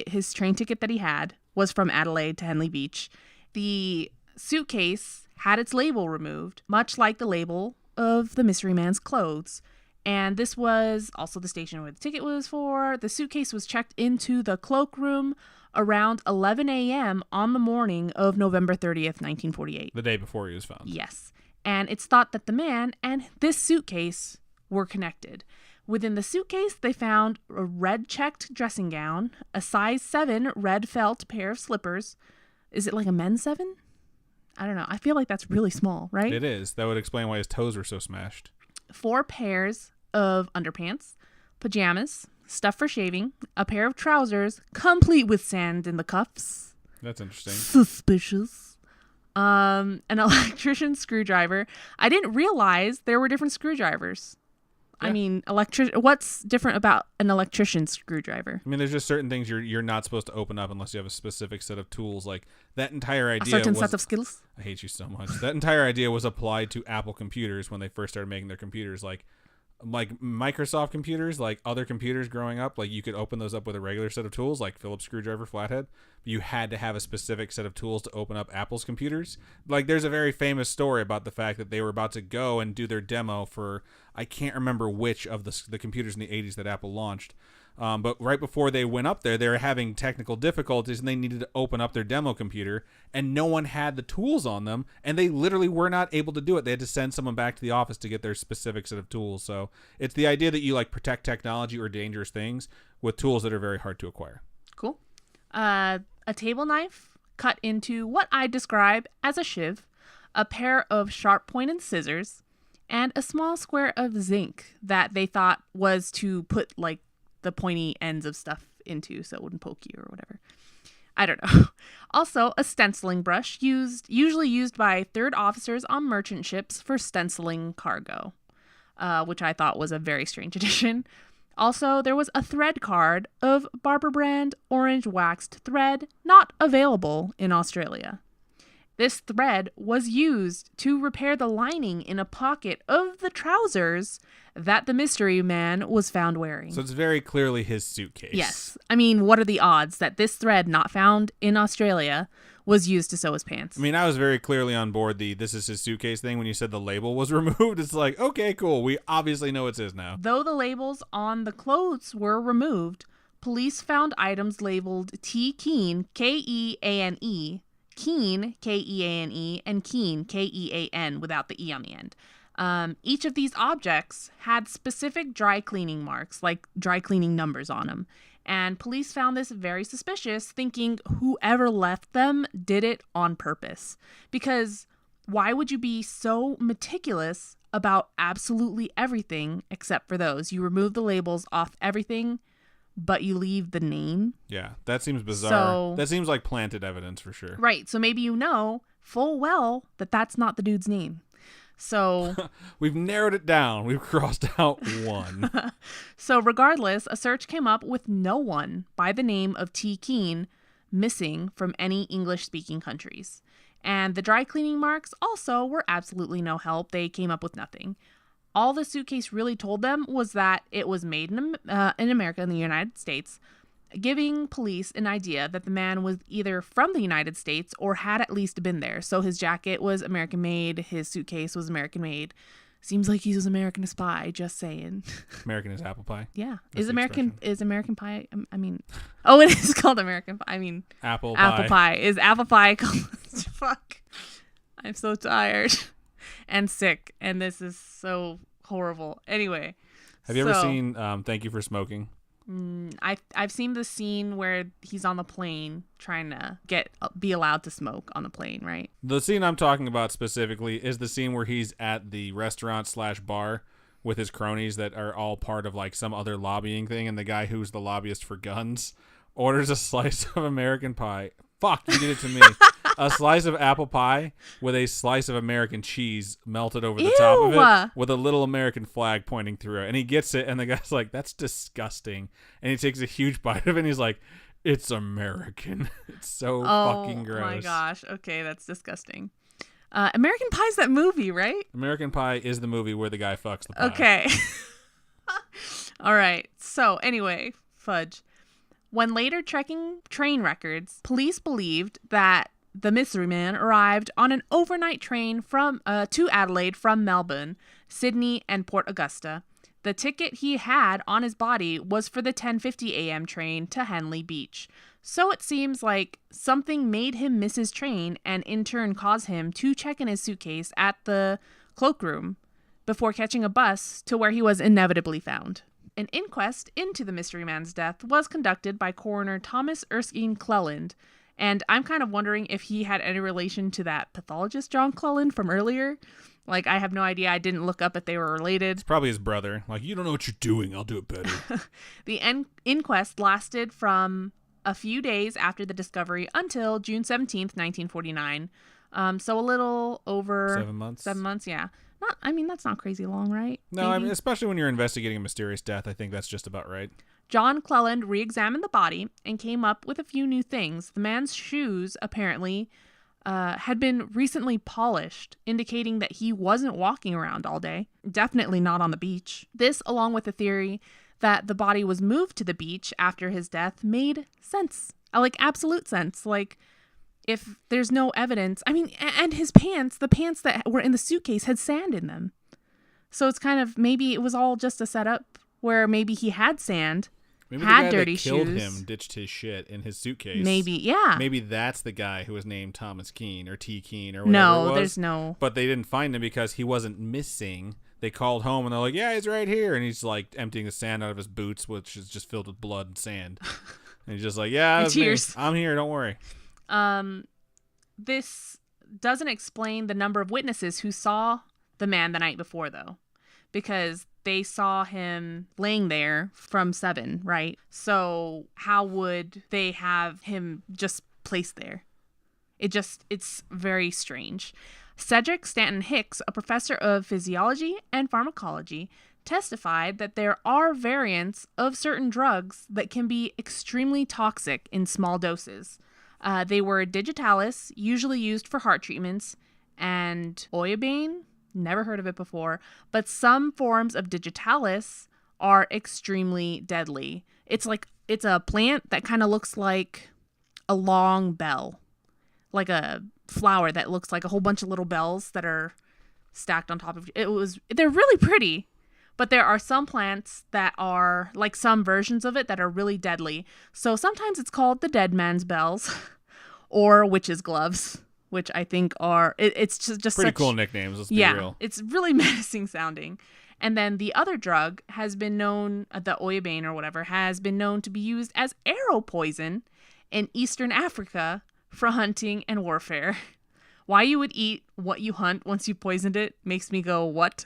his train ticket that he had was from Adelaide to Henley Beach. The suitcase had its label removed, much like the label of the mystery man's clothes. And this was also the station where the ticket was for. The suitcase was checked into the cloakroom around 11 a.m. on the morning of November 30th, 1948. The day before he was found. Yes. And it's thought that the man and this suitcase were connected. Within the suitcase, they found a red-checked dressing gown, a size 7 red felt pair of slippers. Is it like a men's 7? I don't know. I feel like that's really small, right? It is. That would explain why his toes were so smashed. 4 pairs of underpants, pajamas, stuff for shaving, a pair of trousers, complete with sand in the cuffs. That's interesting. Suspicious. An electrician's screwdriver. I didn't realize there were different screwdrivers. Yeah. I mean, what's different about an electrician's screwdriver? I mean, there's just certain things you're not supposed to open up unless you have a specific set of tools. Like that entire idea. A certain set of skills? I hate you so much. That entire idea was applied to Apple computers when they first started making their computers. Like Microsoft computers, like other computers growing up, like you could open those up with a regular set of tools, like Phillips screwdriver, flathead. But you had to have a specific set of tools to open up Apple's computers. Like there's a very famous story about the fact that they were about to go and do their demo for, I can't remember which of the computers in the 80s that Apple launched. But right before they went up there, they were having technical difficulties and they needed to open up their demo computer and no one had the tools on them and they literally were not able to do it. They had to send someone back to the office to get their specific set of tools. So it's the idea that you like protect technology or dangerous things with tools that are very hard to acquire. Cool. A table knife cut into what I describe as a shiv, a pair of sharp pointed scissors, and a small square of zinc that they thought was to put like the pointy ends of stuff into so it wouldn't poke you or whatever. I don't know. Also, a stenciling brush usually used by third officers on merchant ships for stenciling cargo, which I thought was a very strange addition. Also, there was a thread card of Barber brand orange waxed thread not available in Australia. This thread was used to repair the lining in a pocket of the trousers that the mystery man was found wearing. So it's very clearly his suitcase. Yes. I mean, what are the odds that this thread not found in Australia was used to sew his pants? I mean, I was very clearly on board this is his suitcase thing when you said the label was removed. It's like, okay, cool. We obviously know it's his now. Though the labels on the clothes were removed, police found items labeled T. Keane, Keane, Keane, Keane, and Keane, Kean, without the E on the end. Each of these objects had specific dry cleaning marks, like dry cleaning numbers on them. And police found this very suspicious, thinking whoever left them did it on purpose. Because why would you be so meticulous about absolutely everything except for those? You remove the labels off everything. but you leave the name. Yeah, that seems bizarre. So, that seems like planted evidence for sure. Right. So maybe you know full well that that's not the dude's name. So we've narrowed it down. We've crossed out one. So regardless, a search came up with no one by the name of T. Keene missing from any English-speaking countries. And the dry cleaning marks also were absolutely no help. They came up with nothing. All the suitcase really told them was that it was made in America, in the United States, giving police an idea that the man was either from the United States or had at least been there. So his jacket was American-made, his suitcase was American-made. Seems like he was American Spy, just saying. American is apple pie. Yeah. That's Is American Pie, I mean, oh, it is called American Pie. I mean, apple pie. Is apple pie called, fuck. I'm so tired and sick, and this is so horrible. Anyway. Have you ever seen Thank You for Smoking? I've seen the scene where he's on the plane trying to be allowed to smoke on the plane, right? The scene I'm talking about specifically is the scene where he's at the restaurant/bar with his cronies that are all part of like some other lobbying thing, and the guy who's the lobbyist for guns orders a slice of American pie. Fuck, you did it to me. A slice of apple pie with a slice of American cheese melted over the top of it with a little American flag pointing through it. And he gets it, and the guy's like, that's disgusting. And he takes a huge bite of it, and he's like, it's American. It's so fucking gross. Oh my gosh. Okay, that's disgusting. American Pie's that movie, right? American Pie is the movie where the guy fucks the pie. Okay. All right. So anyway, fudge. When later checking train records, police believed that the mystery man arrived on an overnight train to Adelaide from Melbourne, Sydney, and Port Augusta. The ticket he had on his body was for the 10:50 a.m. train to Henley Beach. So it seems like something made him miss his train and in turn caused him to check in his suitcase at the cloakroom before catching a bus to where he was inevitably found. An inquest into the mystery man's death was conducted by coroner Thomas Erskine Cleland, and I'm kind of wondering if he had any relation to that pathologist John Cleland from earlier. Like, I have no idea. I didn't look up if they were related. It's probably his brother. Like, you don't know what you're doing. I'll do it better. The inquest lasted from a few days after the discovery until June 17th, 1949. So a little over 7 months. 7 months, yeah. That's not crazy long, right? No, I mean, especially when you're investigating a mysterious death, I think that's just about right. John Cleland re-examined the body and came up with a few new things. The man's shoes, apparently, had been recently polished, indicating that he wasn't walking around all day. Definitely not on the beach. This, along with the theory that the body was moved to the beach after his death, made sense. Like, absolute sense. Like, if there's no evidence, I mean, and his pants, the pants that were in the suitcase had sand in them. So it's kind of, maybe it was all just a setup where maybe he had sand, maybe had the guy dirty that killed shoes. him ditched his shit in his suitcase. Maybe, yeah. Maybe that's the guy who was named Thomas Keene or T. Keene or whatever no, it was. there's no. But they didn't find him because he wasn't missing. They called home and they're like, yeah, he's right here. And he's like emptying the sand out of his boots, which is just filled with blood and sand. And he's just like, yeah, that's me. I'm here. Don't worry. This doesn't explain the number of witnesses who saw the man the night before, though, because they saw him laying there from 7, right? So how would they have him just placed there? It's very strange. Cedric Stanton Hicks, a professor of physiology and pharmacology, testified that there are variants of certain drugs that can be extremely toxic in small doses. They were digitalis, usually used for heart treatments, and oyabane, never heard of it before, but some forms of digitalis are extremely deadly. It's a plant that kind of looks like a long bell, like a flower that looks like a whole bunch of little bells that are stacked on top of it. They're really pretty, but there are some plants that are like some versions of it that are really deadly. So sometimes it's called the dead man's bells or witch's gloves, which I think are, it's just pretty such, cool nicknames. Let's be real. It's really menacing sounding. And then the other drug has been known, the oyabane or whatever, has been known to be used as arrow poison in Eastern Africa for hunting and warfare. Why you would eat what you hunt once you poisoned it makes me go, what?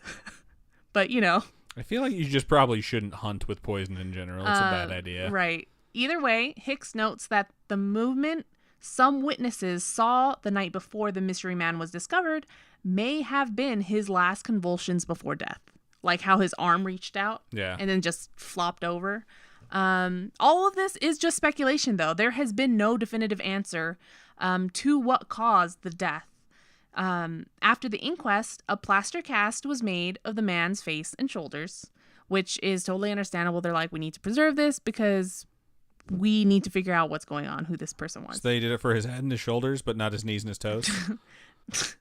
But, you know. I feel like you just probably shouldn't hunt with poison in general. It's a bad idea. Right. Either way, Hicks notes that the movement some witnesses saw the night before the mystery man was discovered may have been his last convulsions before death. Like how his arm reached out and then just flopped over. All of this is just speculation, though. There has been no definitive answer to what caused the death. After the inquest, a plaster cast was made of the man's face and shoulders, which is totally understandable. They're like, we need to preserve this because we need to figure out what's going on, who this person was. So they did it for his head and his shoulders, but not his knees and his toes?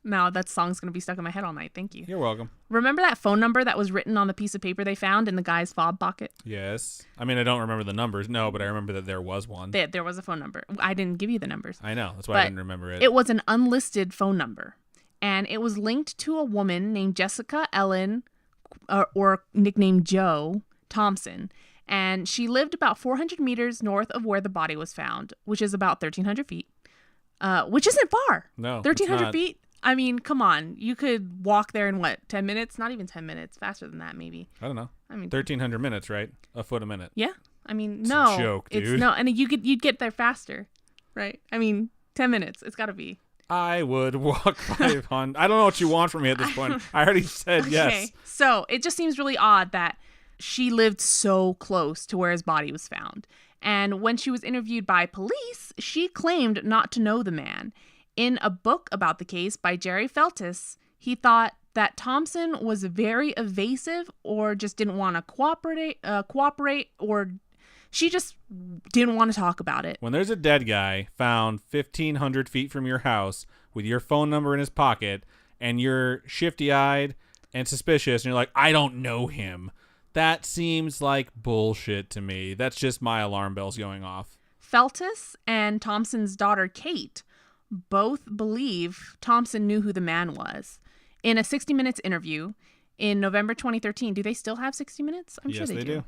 Now that song's going to be stuck in my head all night. Thank you. You're welcome. Remember that phone number that was written on the piece of paper they found in the guy's fob pocket? Yes. I mean, I don't remember the numbers. No, but I remember that there was one. There was a phone number. I didn't give you the numbers. I know. That's why I didn't remember it. It was an unlisted phone number. And it was linked to a woman named Jessica Ellen, or nicknamed Joe, Thompson. And she lived about 400 meters north of where the body was found, which is about 1,300 feet, which isn't far. No, 1,300 feet? I mean, come on. You could walk there in, 10 minutes? Not even 10 minutes. Faster than that, maybe. I don't know. I mean, 1,300 minutes, right? A foot a minute. Yeah. I mean, It's no. a joke, dude. It's no, and you'd get there faster, right? I mean, 10 minutes. It's got to be. I would walk 500. I don't know what you want from me at this point. I already said yes. So it just seems really odd that she lived so close to where his body was found. And when she was interviewed by police, she claimed not to know the man. In a book about the case by Jerry Feltis, he thought that Thompson was very evasive or just didn't want to cooperate, or she just didn't want to talk about it. When there's a dead guy found 1,500 feet from your house with your phone number in his pocket and you're shifty-eyed and suspicious and you're like, I don't know him, that seems like bullshit to me. That's just my alarm bells going off. Feltis and Thompson's daughter, Kate, both believe Thompson knew who the man was. In a 60 Minutes interview in November 2013, do they still have 60 Minutes? I'm sure they do.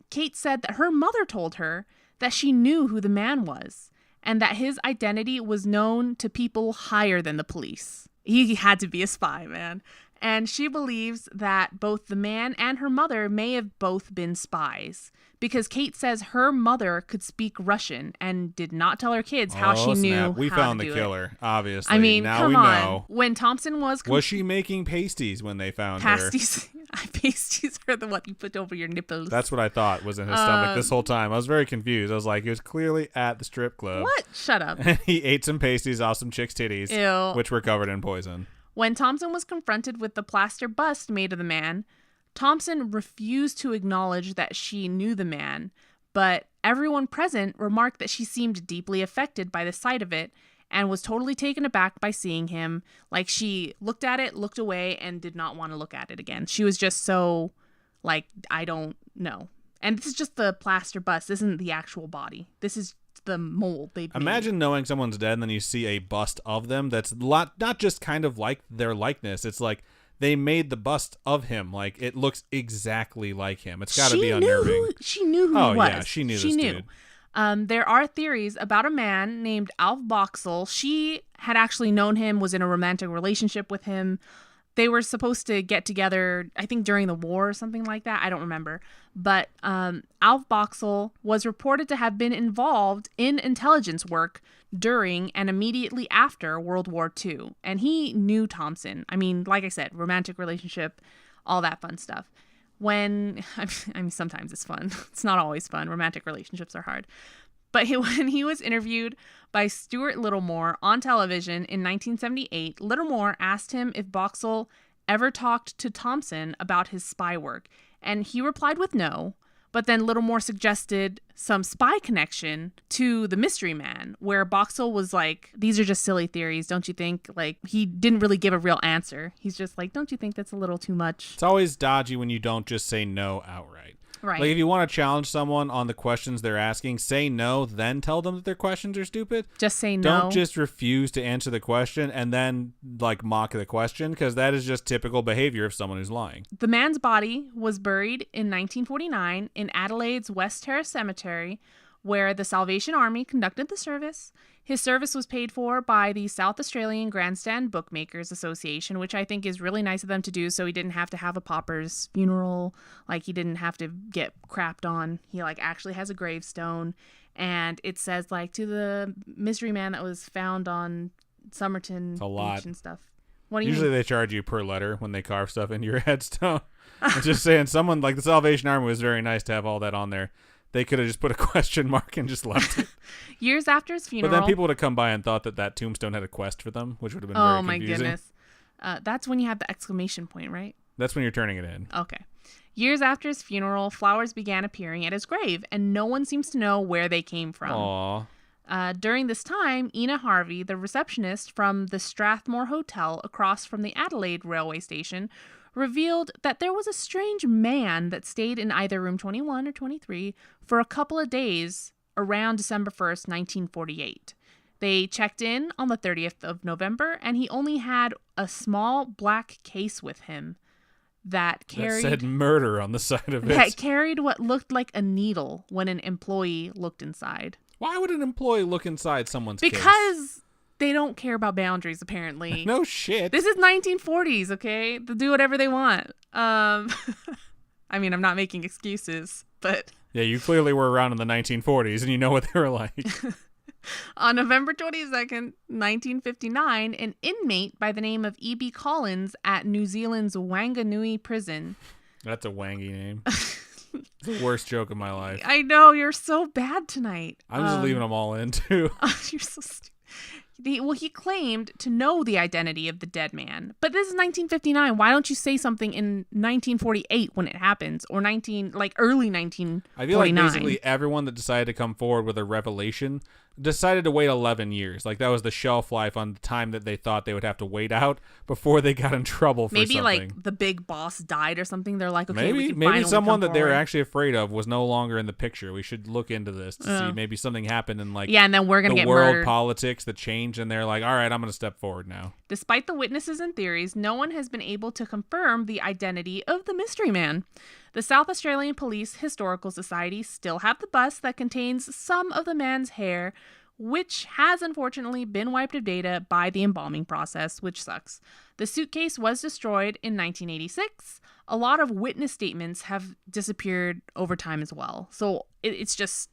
Kate said that her mother told her that she knew who the man was and that his identity was known to people higher than the police. He had to be a spy, man. And she believes that both the man and her mother may have both been spies because Kate says her mother could speak Russian and did not tell her kids how she knew We how found to the do killer, it. obviously. I mean, now come we on. know. When Thompson was she making pasties when they found pasties? her? Pasties are the one you put over your nipples. That's what I thought was in his stomach this whole time. I was very confused. I was like, he was clearly at the strip club. What? Shut up. And he ate some pasties off some chick's titties, Ew. which were covered in poison. When Thompson was confronted with the plaster bust made of the man, Thompson refused to acknowledge that she knew the man, but everyone present remarked that she seemed deeply affected by the sight of it and was totally taken aback by seeing him. Like, she looked at it, looked away, and did not want to look at it again. She was just so, like, I don't know. And this is just the plaster bust. This isn't the actual body. This is the mold they've made. Imagine knowing someone's dead and then you see a bust of them that's not just kind of like their likeness. It's like they made the bust of him. Like, it looks exactly like him. It's got to be unnerving. She knew who he was. Oh, yeah, she knew this dude. There are theories about a man named Alf Boxall. She had actually known him, was in a romantic relationship with him. They were supposed to get together, I think, during the war or something like that. I don't remember. But Alf Boxall was reported to have been involved in intelligence work during and immediately after World War II. And he knew Thompson. I mean, like I said, romantic relationship, all that fun stuff. I mean, sometimes it's fun. It's not always fun. Romantic relationships are hard. But when he was interviewed by Stuart Littlemore on television in 1978, Littlemore asked him if Boxall ever talked to Thompson about his spy work, and he replied with no. But then Littlemore suggested some spy connection to the mystery man, where Boxall was like, these are just silly theories, don't you think? Like, he didn't really give a real answer. He's just like, don't you think that's a little too much? It's always dodgy when you don't just say no outright. Right. Like, if you want to challenge someone on the questions they're asking, say no, then tell them that their questions are stupid. Just say no. Don't just refuse to answer the question and then, like, mock the question, because that is just typical behavior of someone who's lying. The man's body was buried in 1949 in Adelaide's West Terrace Cemetery, where the Salvation Army conducted the service. His service was paid for by the South Australian Grandstand Bookmakers Association, which I think is really nice of them to do, so he didn't have to have a pauper's funeral. Like, he didn't have to get crapped on. He, like, actually has a gravestone. And it says, like, to the mystery man that was found on Somerton Beach and stuff. What do you Usually mean? they charge you per letter when they carve stuff into your headstone. I'm just saying, someone like the Salvation Army was very nice to have all that on there. They could have just put a question mark and just left it. Years after his funeral. But then people would have come by and thought that tombstone had a quest for them, which would have been very confusing. Oh, my goodness. That's when you have the exclamation point, right? That's when you're turning it in. Okay. Years after his funeral, flowers began appearing at his grave, and no one seems to know where they came from. Aww. During this time, Ina Harvey, the receptionist from the Strathmore Hotel across from the Adelaide railway station, revealed that there was a strange man that stayed in either room 21 or 23 for a couple of days around December 1st, 1948. They checked in on the 30th of November, and he only had a small black case with him that said murder on the side of it. That carried what looked like a needle when an employee looked inside. Why would an employee look inside someone's case? Because they don't care about boundaries, apparently. No shit. This is 1940s, okay? They'll do whatever they want. I mean, I'm not making excuses, but... Yeah, you clearly were around in the 1940s, and you know what they were like. On November 22nd, 1959, an inmate by the name of E.B. Collins at New Zealand's Wanganui prison... That's a wangy name. It's the worst joke of my life. I know, you're so bad tonight. I'm just leaving them all in, too. You're so stupid. He claimed to know the identity of the dead man. But this is 1959. Why don't you say something in 1948 when it happens? Or early 1949. I feel like basically everyone that decided to come forward with a revelation decided to wait 11 years. Like, that was the shelf life on the time that they thought they would have to wait out before they got in trouble for something. Maybe, the big boss died or something. They're like, okay, we can maybe someone that they were forward. actually afraid of was no longer in the picture. We should look into this to see. Maybe something happened in, and then we're going to get world murdered. Politics that changed, and they're like, all right, I'm going to step forward now. Despite the witnesses and theories, no one has been able to confirm the identity of the mystery man. The South Australian Police Historical Society still have the bust that contains some of the man's hair, which has unfortunately been wiped of data by the embalming process, which sucks. The suitcase was destroyed in 1986. A lot of witness statements have disappeared over time as well. So it's just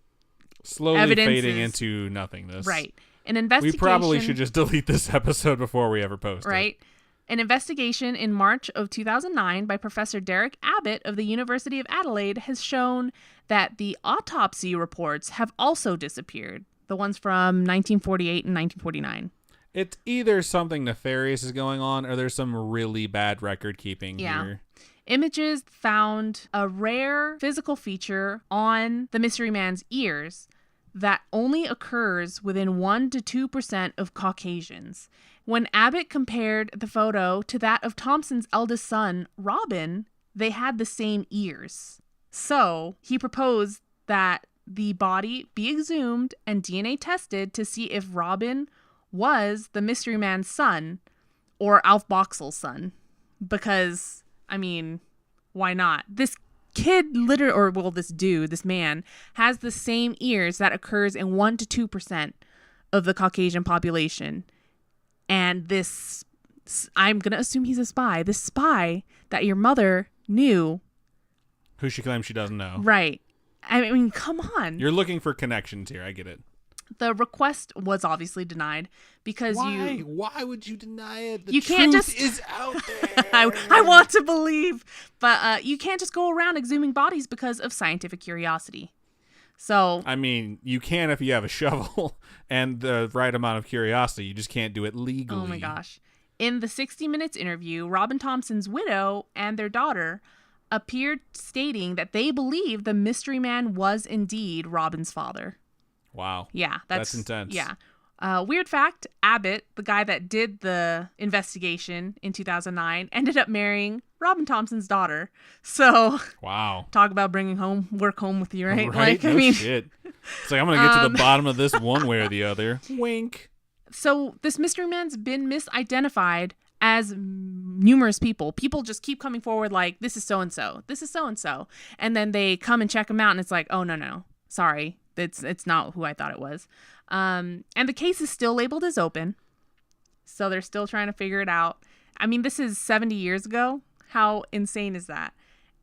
slowly fading into nothingness. Right. An investigation. We probably should just delete this episode before we ever post it. Right. An investigation in March of 2009 by Professor Derek Abbott of the University of Adelaide has shown that the autopsy reports have also disappeared. The ones from 1948 and 1949. It's either something nefarious is going on or there's some really bad record keeping here. Images found a rare physical feature on the mystery man's ears that only occurs within 1% to 2% of Caucasians. When Abbott compared the photo to that of Thompson's eldest son, Robin, they had the same ears. So he proposed that the body be exhumed and DNA tested to see if Robin was the mystery man's son or Alf Boxall's son. Because, I mean, why not? This kid this man has the same ears that occurs in 1% to 2% of the Caucasian population. And this, I'm going to assume he's a spy. This spy that your mother knew. Who she claims she doesn't know. Right. I mean, come on. You're looking for connections here. I get it. The request was obviously denied because Why would you deny it? The you can't truth just is out there. I want to believe, but you can't just go around exhuming bodies because of scientific curiosity. So I mean, you can if you have a shovel and the right amount of curiosity. You just can't do it legally. Oh my gosh! In the 60 Minutes interview, Robin Thompson's widow and their daughter appeared stating that they believe the mystery man was indeed Robin's father. Wow. Yeah, that's intense. Yeah. Weird fact, Abbott, the guy that did the investigation in 2009, ended up marrying Robin Thompson's daughter. So, wow. Talk about bringing work home with you, right? Right? No shit. It's like, I'm going to get to the bottom of this one way or the other. Wink. So, this mystery man's been misidentified as numerous people. People just keep coming forward like, this is so-and-so. This is so-and-so. And then they come and check him out and it's like, oh, no. Sorry. it's not who I thought it was. And the case is still labeled as open. So they're still trying to figure it out. I mean, this is 70 years ago. How insane is that?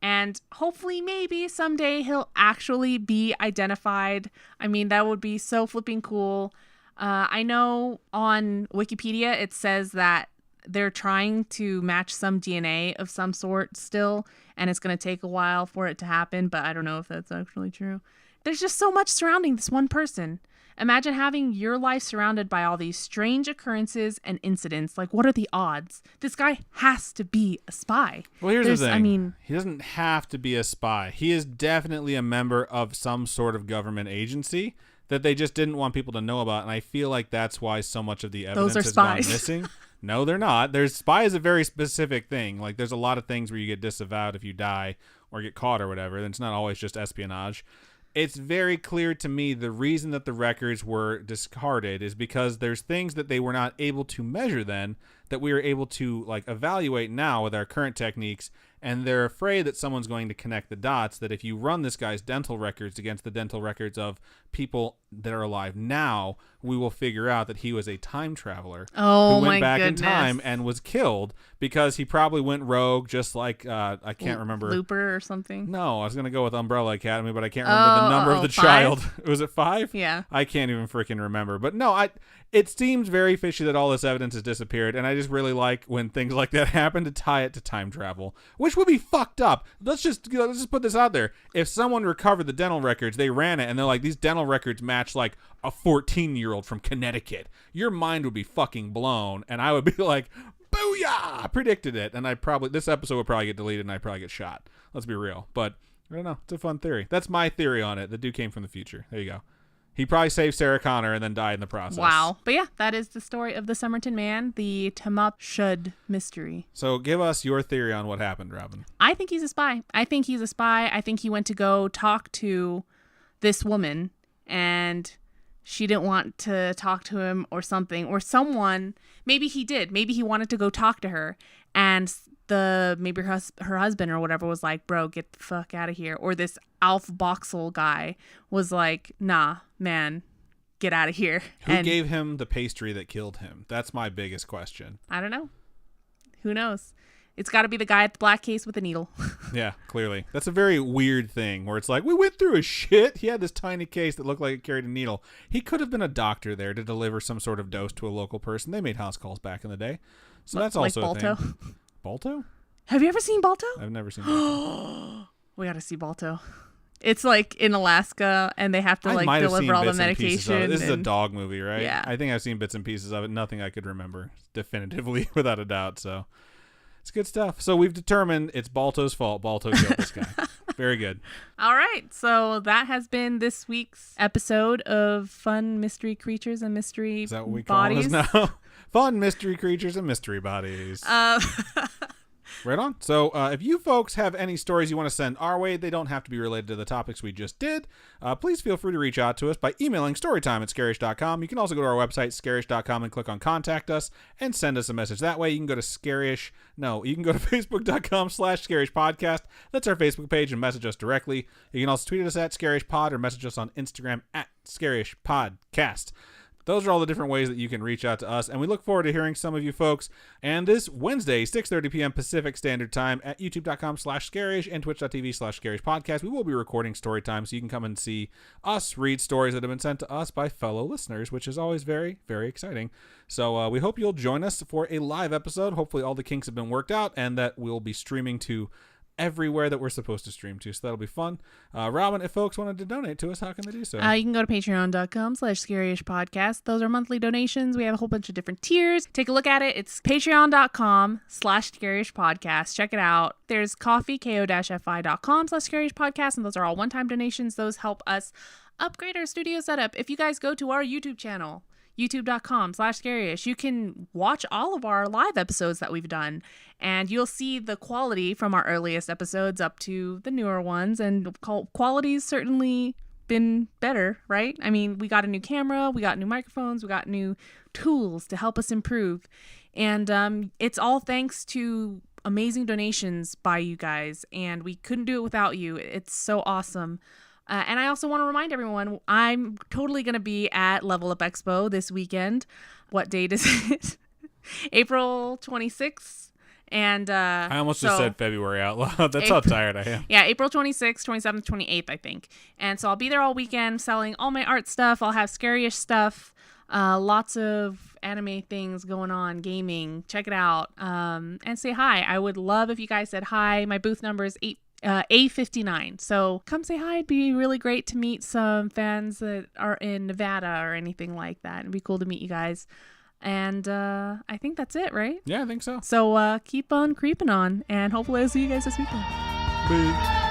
And hopefully, maybe someday he'll actually be identified. I mean, that would be so flipping cool. I know on Wikipedia it says that they're trying to match some DNA of some sort still, and it's going to take a while for it to happen, but I don't know if that's actually true. There's just so much surrounding this one person. Imagine having your life surrounded by all these strange occurrences and incidents. Like, what are the odds? This guy has to be a spy. Well, here's the thing. I mean, he doesn't have to be a spy. He is definitely a member of some sort of government agency that they just didn't want people to know about. And I feel like that's why so much of the evidence has gone missing. No, they're not. Spy is a very specific thing. Like, there's a lot of things where you get disavowed if you die or get caught or whatever. And it's not always just espionage. It's very clear to me the reason that the records were discarded is because there's things that they were not able to measure then that we are able to like evaluate now with our current techniques, and they're afraid that someone's going to connect the dots, that if you run this guy's dental records against the dental records of people that are alive now, we will figure out that he was a time traveler who went back in time and was killed because he probably went rogue, just like I can't remember, Looper or something. No, I was gonna go with Umbrella Academy, but I can't remember the number of the 5? child. Was it 5? Yeah, I can't even freaking remember. But no, it seems very fishy that all this evidence has disappeared, and I just really like when things like that happen to tie it to time travel, which would be fucked up. Let's just put this out there. If someone recovered the dental records, they ran it, and they're like, these dental records match like a 14-year-old from Connecticut, your mind would be fucking blown, and I would be like, booyah! I predicted it, and this episode would probably get deleted, and I'd probably get shot. Let's be real. But I don't know. It's a fun theory. That's my theory on it. The dude came from the future. There you go. He probably saved Sarah Connor and then died in the process. Wow. But yeah, that is the story of the Somerton Man, the Tamam Shud mystery. So give us your theory on what happened, Robin. I think he's a spy. I think he went to go talk to this woman, and she didn't want to talk to him or something. Or someone, maybe he did. Maybe he wanted to go talk to her, and maybe her husband or whatever was like, bro, get the fuck out of here. Or this Alf Boxel guy was like, nah, man, get out of here. Who gave him the pastry that killed him? That's my biggest question. I don't know. Who knows? It's got to be the guy at the black case with the needle. Yeah, clearly. That's a very weird thing where it's like, we went through his shit. He had this tiny case that looked like it carried a needle. He could have been a doctor there to deliver some sort of dose to a local person. They made house calls back in the day. So that's also like Balto? A thing. Balto? Have you ever seen Balto? I've never seen Balto. We got to see Balto. It's like in Alaska, and they have to like deliver all the medication. This is a dog movie, right? Yeah. I think I've seen bits and pieces of it. Nothing I could remember definitively, without a doubt. So it's good stuff. So we've determined it's Balto's fault. Balto killed this guy. Very good. All right. So that has been this week's episode of Fun Mystery Creatures and Mystery Bodies. Is that what we call it now? Fun Mystery Creatures and Mystery Bodies. Right on. So if you folks have any stories you want to send our way, they don't have to be related to the topics we just did. Please feel free to reach out to us by emailing storytime@scarish.com. You can also go to our website, scarish.com, and click on Contact Us and send us a message that way. You can go to you can go to facebook.com/scarishpodcast. That's our Facebook page, and message us directly. You can also tweet us at scarishpod or message us on Instagram at scarishpodcast. Those are all the different ways that you can reach out to us, and we look forward to hearing some of you folks. And this Wednesday, 6:30 p.m. Pacific Standard Time at youtube.com/scarish and twitch.tv/scarishpodcast, we will be recording story time, so you can come and see us read stories that have been sent to us by fellow listeners, which is always very, very exciting. So we hope you'll join us for a live episode. Hopefully all the kinks have been worked out, and that we'll be streaming to everywhere that we're supposed to stream to, so that'll be fun. Robin, if folks wanted to donate to us, how can they do so? You can go to patreon.com/scaryishpodcast. Those are monthly donations. We have a whole bunch of different tiers. Take a look at it. It's patreon.com/scaryishpodcast. Check it out. There's coffee, ko-fi.com/scaryishpodcast, and those are all one-time donations. Those help us upgrade our studio setup. If you guys go to our YouTube channel, youtube.com/scarish, you can watch all of our live episodes that we've done, and you'll see the quality from our earliest episodes up to the newer ones, and quality's certainly been better, right? I mean, we got a new camera, we got new microphones, we got new tools to help us improve, and it's all thanks to amazing donations by you guys, and we couldn't do it without you. It's so awesome. And I also want to remind everyone, I'm totally going to be at Level Up Expo this weekend. What date is it? April 26th. And I almost just said February out loud. That's how tired I am. Yeah, April 26th, 27th, 28th, I think. And so I'll be there all weekend selling all my art stuff. I'll have scary-ish stuff. Lots of anime things going on, gaming. Check it out. And say hi. I would love if you guys said hi. My booth number is A59. So come say hi. It'd be really great to meet some fans that are in Nevada or anything like that. It'd be cool to meet you guys. And I think that's it, right? Yeah, I think so. So keep on creeping on, and hopefully I'll see you guys this weekend. Bye.